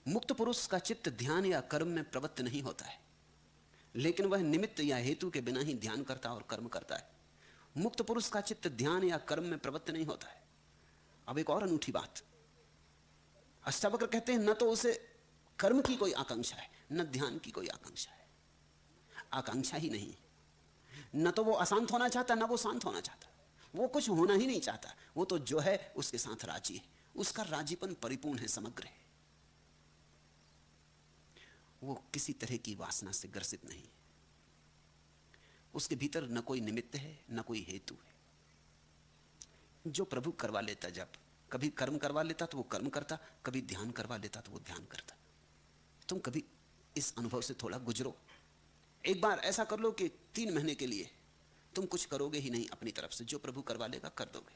[SPEAKER 1] मुक्त पुरुष का चित्त ध्यान या कर्म में प्रवृत्त नहीं होता है, लेकिन वह निमित्त या हेतु के बिना ही ध्यान करता और कर्म करता है। मुक्त पुरुष का चित्त ध्यान या कर्म में प्रवृत्त नहीं होता है। अब एक और अनूठी बात, अष्टावक्र कहते हैं न तो उसे कर्म की कोई आकांक्षा है, न ध्यान की कोई आकांक्षा है। आकांक्षा ही नहीं, न तो वो अशांत होना चाहता, न वो शांत होना चाहता। वो कुछ होना ही नहीं चाहता, वो तो जो है उसके साथ राजी है। उसका राजीपन परिपूर्ण है, समग्र है। वो किसी तरह की वासना से ग्रसित नहीं। उसके भीतर न कोई निमित्त है, न कोई हेतु है। जो प्रभु करवा लेता, जब कभी कर्म करवा लेता तो वो कर्म करता, कभी ध्यान करवा लेता तो वो ध्यान करता। तुम कभी इस अनुभव से थोड़ा गुजरो। एक बार ऐसा कर लो कि 3 महीने के लिए तुम कुछ करोगे ही नहीं अपनी तरफ से, जो प्रभु करवा लेगा कर दोगे,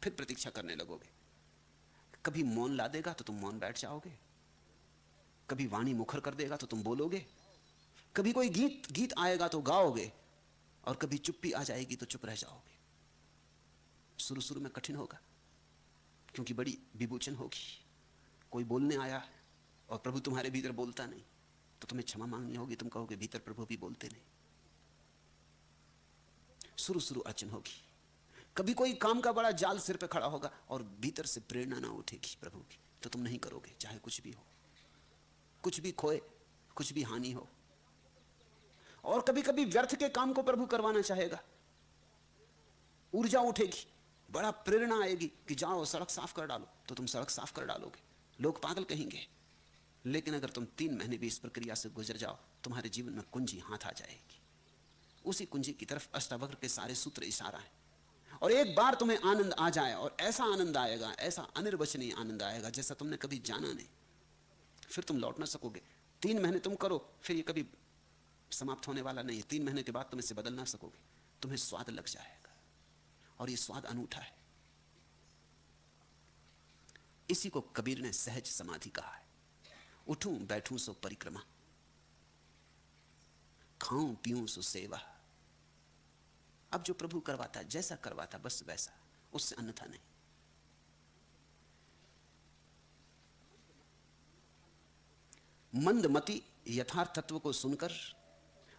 [SPEAKER 1] फिर प्रतीक्षा करने लगोगे। कभी मौन ला देगा तो तुम मौन बैठ जाओगे, कभी वाणी मुखर कर देगा तो तुम बोलोगे, कभी कोई गीत आएगा तो गाओगे, और कभी चुप्पी आ जाएगी तो चुप रह जाओगे। शुरू शुरू में कठिन होगा, क्योंकि बड़ी विभूचन होगी। कोई बोलने आया और प्रभु तुम्हारे भीतर बोलता नहीं, तो तुम्हें क्षमा मांगनी होगी। तुम कहोगे भीतर प्रभु भी बोलते नहीं। शुरू शुरू अड़चन होगी। कभी कोई काम का बड़ा जाल सिर पे खड़ा होगा और भीतर से प्रेरणा ना उठेगी प्रभु की, तो तुम नहीं करोगे, चाहे कुछ भी हो, कुछ भी खोए, कुछ भी हानि हो। और कभी कभी व्यर्थ के काम को प्रभु करवाना चाहेगा, ऊर्जा उठेगी, बड़ा प्रेरणा आएगी कि जाओ सड़क साफ कर डालो, तो तुम सड़क साफ कर डालोगे। लोग पागल कहेंगे, लेकिन अगर तुम 3 महीने भी इस प्रक्रिया से गुजर जाओ, तुम्हारे जीवन में कुंजी हाथ आ जाएगी। उसी कुंजी की तरफ अष्टावक्र के सारे सूत्र इशारा है। और एक बार तुम्हें आनंद आ जाए, और ऐसा आनंद आएगा, ऐसा अनिर्वचनीय आनंद आएगा जैसा तुमने कभी जाना नहीं, फिर तुम लौट ना सकोगे। 3 महीने तुम करो, फिर ये कभी समाप्त होने वाला नहीं है। 3 महीने के बाद तुम इसे बदल ना सकोगे, तुम्हें स्वाद लग जाएगा, और ये स्वाद अनूठा है। इसी को कबीर ने सहज समाधि कहा है। उठूं बैठूं सो परिक्रमा, खाऊं पीऊं सो सेवा। अब जो प्रभु करवाता, जैसा करवाता बस वैसा, उससे अन्यथा नहीं। मंदमति यथार्थ तत्व को सुनकर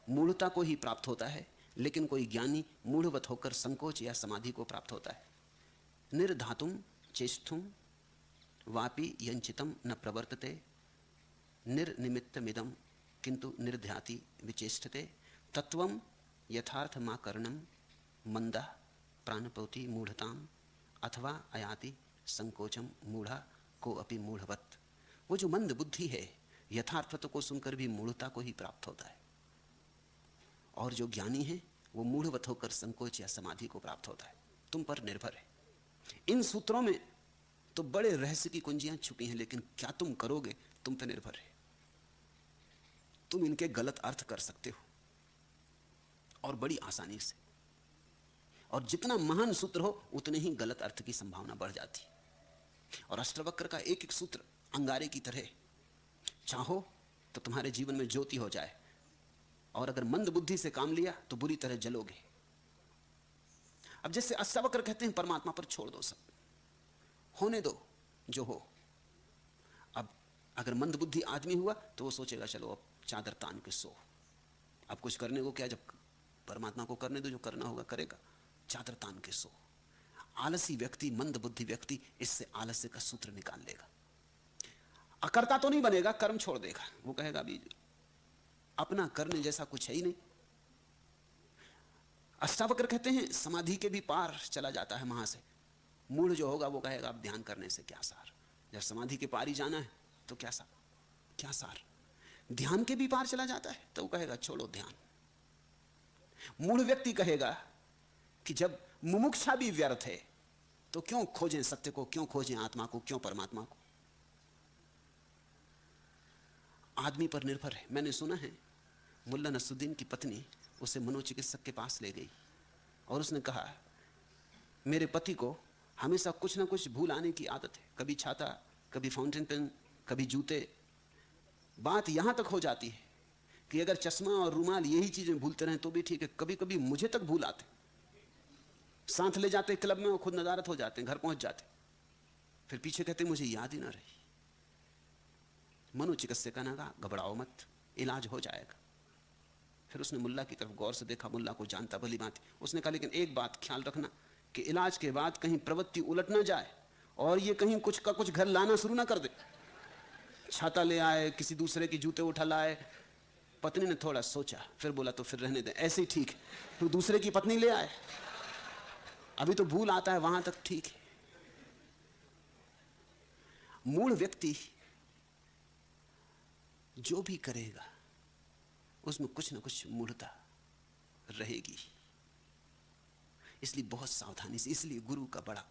[SPEAKER 1] मूढ़ता को ही प्राप्त होता है, लेकिन कोई ज्ञानी मूढ़वत होकर संकोच या समाधि को प्राप्त होता है। निर्धातुम चेष्टुम वापि यंचितम न प्रवर्तते, निर्निमित्तमिदम किंतु निर्ध्याति विचेष्टते। तत्वम यथार्थमाकरणम मंदा प्राणपौति मूढ़ताम, अथवा अयाति संकोचम मूढ़ा को अपि मूढ़वत। वो जो मंद बुद्धि है, यथार्थ को सुनकर भी मूढ़ता को ही प्राप्त होता है, और जो ज्ञानी है वो मूढ़वत होकर संकोच या समाधि को प्राप्त होता है। तुम पर निर्भर है। इन सूत्रों में तो बड़े रहस्य की कुंजियां छुपी हैं, लेकिन क्या तुम करोगे तुम पर निर्भर है। तुम इनके गलत अर्थ कर सकते हो और बड़ी आसानी से, और जितना महान सूत्र हो उतने ही गलत अर्थ की संभावना बढ़ जाती है। और अष्टवक्र का एक एक सूत्र अंगारे की तरह, चाहो तो तुम्हारे जीवन में ज्योति हो जाए, और अगर मंद बुद्धि से काम लिया तो बुरी तरह जलोगे। अब जैसे अष्टवक्र कहते हैं परमात्मा पर छोड़ दो, सब होने दो जो हो। अब अगर मंद बुद्धि आदमी हुआ तो वो सोचेगा चलो अब चादर तान के सो, अब कुछ करने को क्या, जब परमात्मा को करने दो, जो करना होगा करेगा, चादर तान के सो। आलसी व्यक्ति, मंद बुद्धि व्यक्ति इससे आलस्य का सूत्र निकाल लेगा। अकर्ता तो नहीं बनेगा, कर्म छोड़ देगा। वो कहेगा अभी अपना करने जैसा कुछ है ही नहीं। अष्टावक्र कहते हैं समाधि के भी पार चला जाता है वहां से। मूढ़ जो होगा वो कहेगा अब ध्यान करने से क्या सार, जब समाधि के पार ही जाना है तो क्या सार। ध्यान के भी पार चला जाता है तो वो कहेगा छोड़ो ध्यान। मूढ़ व्यक्ति कहेगा कि जब मुमुक्षा भी व्यर्थ है तो क्यों खोजें सत्य को, क्यों खोजें आत्मा को, क्यों परमात्मा को। आदमी पर निर्भर है। मैंने सुना है मुल्ला नसरुद्दीन की पत्नी उसे मनोचिकित्सक के पास ले गई और उसने कहा मेरे पति को हमेशा कुछ ना कुछ भूल आने की आदत है, कभी छाता, कभी फाउंटेन पेन, कभी जूते। बात यहां तक हो जाती है कि अगर चश्मा और रुमाल यही चीजें भूलते रहें तो भी ठीक है, कभी कभी मुझे तक भूल आते। साथ ले जाते क्लब में और खुद नदारत हो जाते, घर पहुंच जाते, फिर पीछे कहते मुझे याद ही ना रही। मनोचिकित्सक ने कहा घबराओ मत, इलाज हो जाएगा। फिर उसने मुल्ला की तरफ गौर से देखा, मुल्ला को जानता भली बात। उसने कहा लेकिन एक बात ख्याल रखना कि इलाज के बाद कहीं प्रवृत्ति उलट ना जाए और ये कहीं कुछ का कुछ घर लाना शुरू ना कर दे। छाता ले आए, किसी दूसरे के जूते उठा लाए। पत्नी ने थोड़ा सोचा, फिर बोला तो फिर रहने दे, ऐसे ही ठीक है। तो दूसरे की पत्नी ले आए, अभी तो भूल आता है, वहां तक ठीक है। मूढ़ व्यक्ति जो भी करेगा उसमें कुछ ना कुछ मूढ़ता रहेगी, इसलिए बहुत सावधानी से। इसलिए गुरु का बड़ा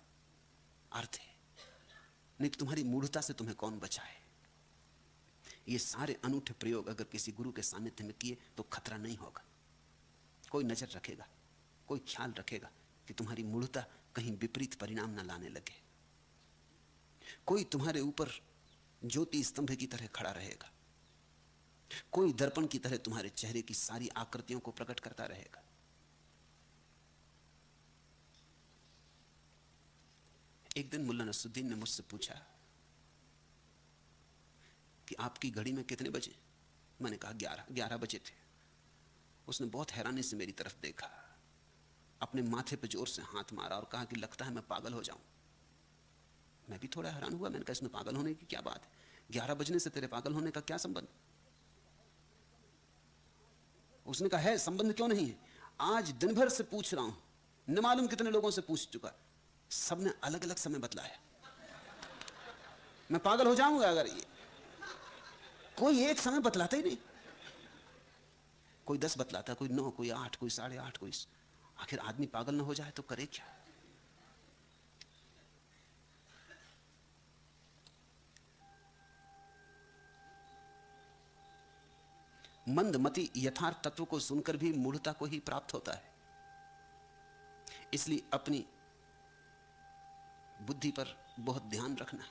[SPEAKER 1] अर्थ है, नहीं तो तुम्हारी मूढ़ता से तुम्हें कौन बचाए। ये सारे अनूठे प्रयोग अगर किसी गुरु के सानिध्य में किए तो खतरा नहीं होगा। कोई नजर रखेगा, कोई ख्याल रखेगा कि तुम्हारी मूढ़ता कहीं विपरीत परिणाम न लाने लगे। कोई तुम्हारे ऊपर ज्योति स्तंभ की तरह खड़ा रहेगा, कोई दर्पण की तरह तुम्हारे चेहरे की सारी आकृतियों को प्रकट करता रहेगा। एक दिन मुल्ला नसरुद्दीन ने मुझसे पूछा कि आपकी घड़ी में कितने बजे? मैंने कहा 11 बजे थे। उसने बहुत हैरानी से मेरी तरफ देखा, अपने माथे पर जोर से हाथ मारा और कहा कि लगता है मैं पागल हो जाऊं। मैं भी थोड़ा हैरान हुआ। मैंने कहा इसमें पागल होने की क्या बात है? 11 बजने से तेरे पागल होने का क्या संबंध? उसने कहा है संबंध, क्यों नहीं है। आज दिन भर से पूछ रहा हूं, न मालूम कितने लोगों से पूछ चुका, सबने अलग अलग समय बतलाया। मैं पागल हो जाऊंगा अगर ये कोई एक समय बतलाता ही नहीं। कोई 10 बतलाता, कोई 9, कोई 8, कोई 8:30, कोई। आखिर आदमी पागल ना हो जाए तो करे क्या? मंदमति यथार्थ तत्व को सुनकर भी मूढ़ता को ही प्राप्त होता है। इसलिए अपनी बुद्धि पर बहुत ध्यान रखना।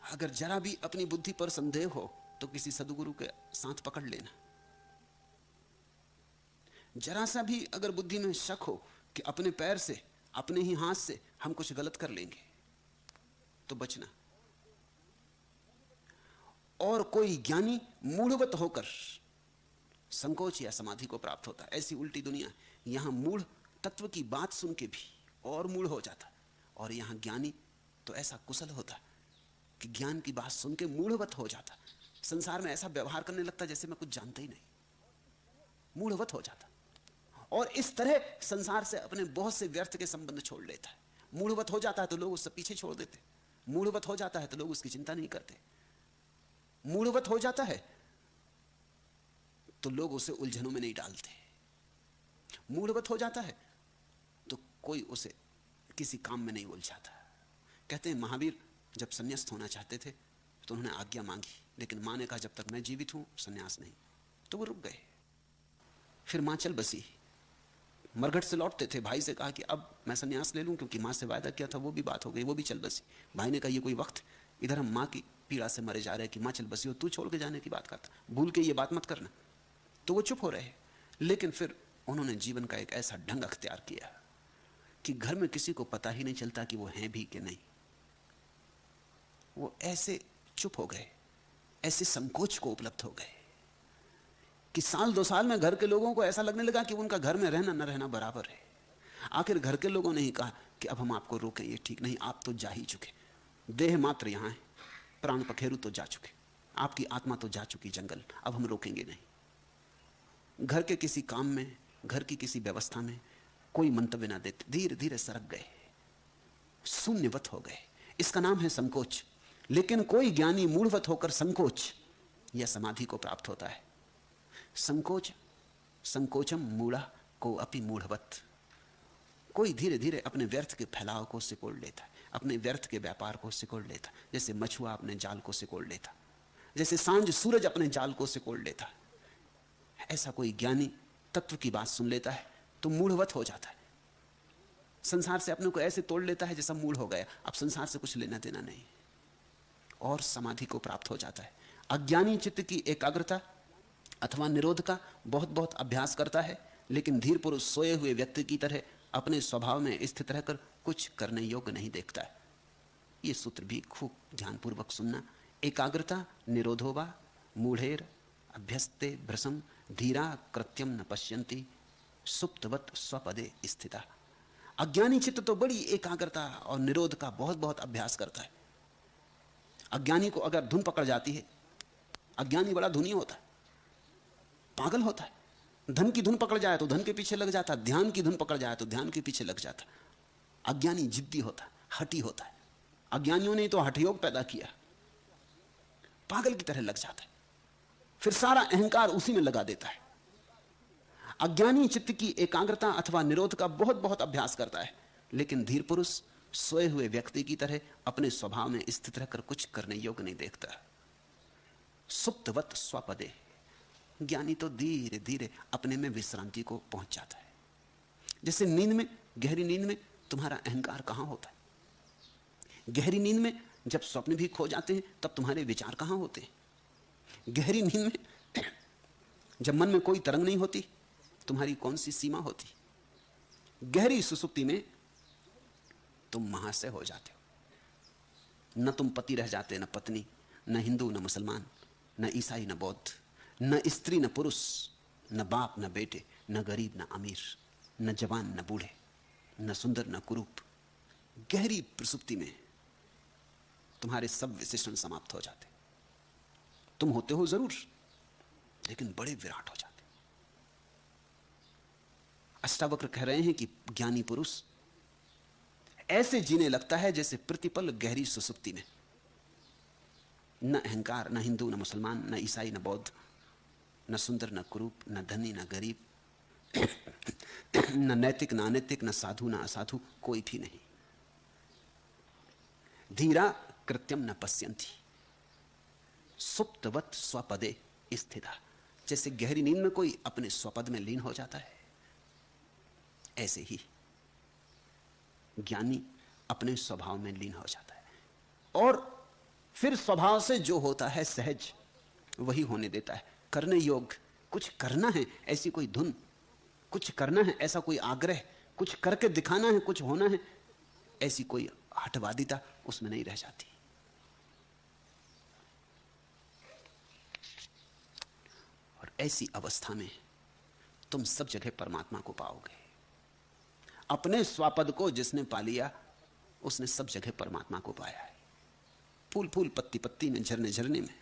[SPEAKER 1] अगर जरा भी अपनी बुद्धि पर संदेह हो तो किसी सद्गुरु के साथ पकड़ लेना। जरा सा भी अगर बुद्धि में शक हो कि अपने पैर से, अपने ही हाथ से हम कुछ गलत कर लेंगे तो बचना। और कोई ज्ञानी मूढ़वत होकर संकोच या समाधि को प्राप्त होता है। ऐसी उल्टी दुनिया, यहां मूढ़ तत्व की बात सुन के भी और मूढ़ हो जाता, और यहां ज्ञानी तो ऐसा कुशल होता कि ज्ञान की बात सुन के मूढ़वत हो जाता। संसार में ऐसा व्यवहार करने लगता जैसे मैं कुछ जानता ही नहीं, मूढ़वत हो जाता। और इस तरह संसार से अपने बहुत से व्यर्थ के संबंध छोड़ लेता है। मूढ़वत हो जाता है तो लोग उससे पीछे छोड़ देते, मूढ़वत हो जाता है तो लोग उसकी चिंता नहीं करते। मूढ़वत हो जाता है तो लोग उसे उलझनों में नहीं डालते। मूढ़वत हो जाता है तो कोई उसे किसी काम में नहीं उलझाता। कहते हैं महावीर जब संन्यास्त होना चाहते थे तो उन्होंने आज्ञा मांगी, लेकिन मां ने कहा जब तक मैं जीवित हूं संन्यास नहीं, तो वो रुक गए। फिर मां चल बसी। मरघट से लौटते थे, भाई से कहा कि अब मैं संन्यास ले लूं, क्योंकि मां से वायदा किया था, वो भी बात हो गई, वो भी चल बसी। भाई ने कहा ये कोई वक्त, इधर हम मां की पीड़ा से मरे जा रहे हैं कि मां चल बसी हो, तू छोड़ के जाने की बात करता, भूल के ये बात मत करना। तो वो चुप हो रहे। लेकिन फिर उन्होंने जीवन का एक ऐसा ढंग अख्तियार किया कि घर में किसी को पता ही नहीं चलता कि वो हैं भी कि नहीं। वो ऐसे चुप हो गए, ऐसे संकोच को उपलब्ध हो गए कि साल 2 साल में घर के लोगों को ऐसा लगने लगा कि उनका घर में रहना न रहना बराबर है। आखिर घर के लोगों ने ही कहा कि अब हम आपको रोकें, ये ठीक नहीं, आप तो जा ही चुके, देह मात्र यहां है, प्राण पखेरु तो जा चुके, आपकी आत्मा तो जा चुकी जंगल, अब हम रोकेंगे नहीं। घर के किसी काम में, घर की किसी व्यवस्था में कोई मंतव्य ना देते, धीरे धीरे सरक गए, शून्यवत हो गए। इसका नाम है संकोच। लेकिन कोई ज्ञानी मूढ़वत होकर संकोच या समाधि को प्राप्त होता है। संकोच संकोचम मूढ़ा को अपि मूढ़वत। कोई धीरे धीरे अपने व्यर्थ के फैलाव को सिकोड़ लेता है, अपने व्यर्थ के व्यापार को सिकोड़ लेता, जैसे मछुआ अपने जाल को सिकोड़ लेता, जैसे सांझ सूरज अपने जाल को सिकोड़ लेता। ऐसा कोई ज्ञानी तत्व की बात सुन लेता है तो मूढ़वत हो जाता है, संसार से अपने को ऐसे तोड़ लेता है जैसा मूढ़ हो गया, अब संसार से कुछ लेना देना नहीं, और समाधि को प्राप्त हो जाता है। अज्ञानी चित्त की एकाग्रता अथवा निरोध का बहुत बहुत अभ्यास करता है, लेकिन धीर पुरुष सोए हुए व्यक्ति की तरह अपने स्वभाव में स्थित रहकर कुछ करने योग्य नहीं देखता है। ये सूत्र भी खूब ध्यानपूर्वक सुनना। एकाग्रता निरोधोवा मूढ़ेर अभ्यस्ते भ्रसम धीरा कृत्यम न पश्यन्ति सुप्तवत स्वपदे स्थिता। अज्ञानी चित्त तो बड़ी एकाग्रता और निरोध का बहुत बहुत अभ्यास करता है। अज्ञानी को अगर धुन पकड़ जाती है, अज्ञानी बड़ा धुनी होता है, पागल होता है। धन की धुन पकड़ जाए तो धन के पीछे लग जाता, ध्यान की धुन पकड़ जाए तो ध्यान के पीछे लग जाता। अज्ञानी जिद्दी होता है, हठी होता है। अज्ञानियों ने तो हठ योग पैदा किया, पागल की तरह लग जाता है, फिर सारा अहंकार उसी में लगा देता है। अज्ञानी चित्त की एकाग्रता अथवा निरोध का बहुत बहुत अभ्यास करता है, लेकिन धीर पुरुष सोए हुए व्यक्ति की तरह अपने स्वभाव में स्थित रहकर कुछ करने योग्य नहीं देखता। सुप्तवत स्वपदे। ज्ञानी तो धीरे धीरे अपने में विश्रांति को पहुंच जाता है। जैसे नींद में, गहरी नींद में तुम्हारा अहंकार कहां होता है? गहरी नींद में जब स्वप्न भी खो जाते हैं तब तुम्हारे विचार कहां होते हैं? गहरी नींद में जब मन में कोई तरंग नहीं होती, तुम्हारी कौन सी सीमा होती? गहरी सुसुप्ति में तुम महाशय हो जाते हो। न तुम पति रह जाते, न पत्नी, न हिंदू न मुसलमान, न ईसाई न बौद्ध, न स्त्री न पुरुष, न बाप न बेटे, न गरीब न अमीर, न जवान न बूढ़े, न सुंदर न कुरूप। गहरी प्रसुप्ति में तुम्हारे सब विशेषण समाप्त हो जाते। तुम होते हो जरूर, लेकिन बड़े विराट हो जाते। अष्टावक्र कह रहे हैं कि ज्ञानी पुरुष ऐसे जीने लगता है जैसे प्रतिपल गहरी सुसुप्ति में न अहंकार, न हिंदू न मुसलमान, न ईसाई न बौद्ध, न सुंदर न कुरूप, न धनी न गरीब, न नैतिक न अनैतिक, न साधु न असाधु, कोई भी नहीं। धीरा कृत्यम न पश्यन्ति सुप्तवत स्वपदे स्थिता। जैसे गहरी नींद में कोई अपने स्वपद में लीन हो जाता है, ऐसे ही ज्ञानी अपने स्वभाव में लीन हो जाता है, और फिर स्वभाव से जो होता है सहज वही होने देता है। करने योग्य, कुछ करना है, ऐसी कोई धुन, कुछ करना है ऐसा कोई आग्रह, कुछ करके दिखाना है, कुछ होना है, ऐसी कोई हठवादिता उसमें नहीं रह जाती। और ऐसी अवस्था में तुम सब जगह परमात्मा को पाओगे। अपने स्वापद को जिसने पा लिया उसने सब जगह परमात्मा को पाया है। फूल फूल, पत्ती पत्ती में, झरने झरने में,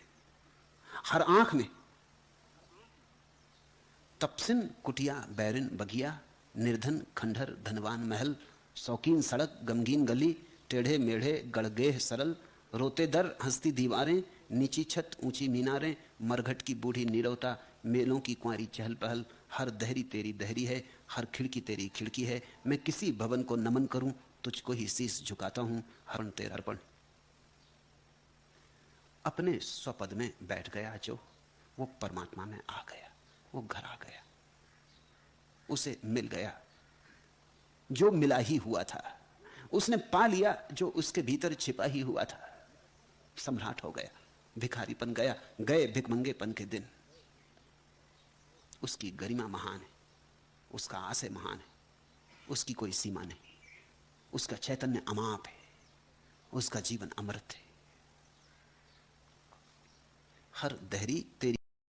[SPEAKER 1] हर आंख में। तपसिन कुटिया बैरिन बगिया, निर्धन खंडहर धनवान महल, शौकीन सड़क गमगीन गली, टेढ़े मेढ़े गड़गेह सरल, रोते दर हंसती दीवारें, नीची छत ऊंची मीनारें, मरघट की बूढ़ी नीरवता, मेलों की कुंवारी चहल पहल, हर दहरी तेरी दहरी है, हर खिड़की तेरी खिड़की है। मैं किसी भवन को नमन करूं तुझको ही शीश झुकाता हूं, हरण तेरा अर्पण। अपने स्वपद में बैठ गया जो, वो परमात्मा में आ गया, वो घर आ गया, उसे मिल गया जो मिला ही हुआ था, उसने पा लिया जो उसके भीतर छिपा ही हुआ था। सम्राट हो गया, भिखारीपन गया, गए भिकमंगेपन के दिन। उसकी गरिमा महान है, उसका आशय महान है, उसकी कोई सीमा नहीं, उसका चैतन्य अमाप है, उसका जीवन अमृत है। हर दहरी तेरी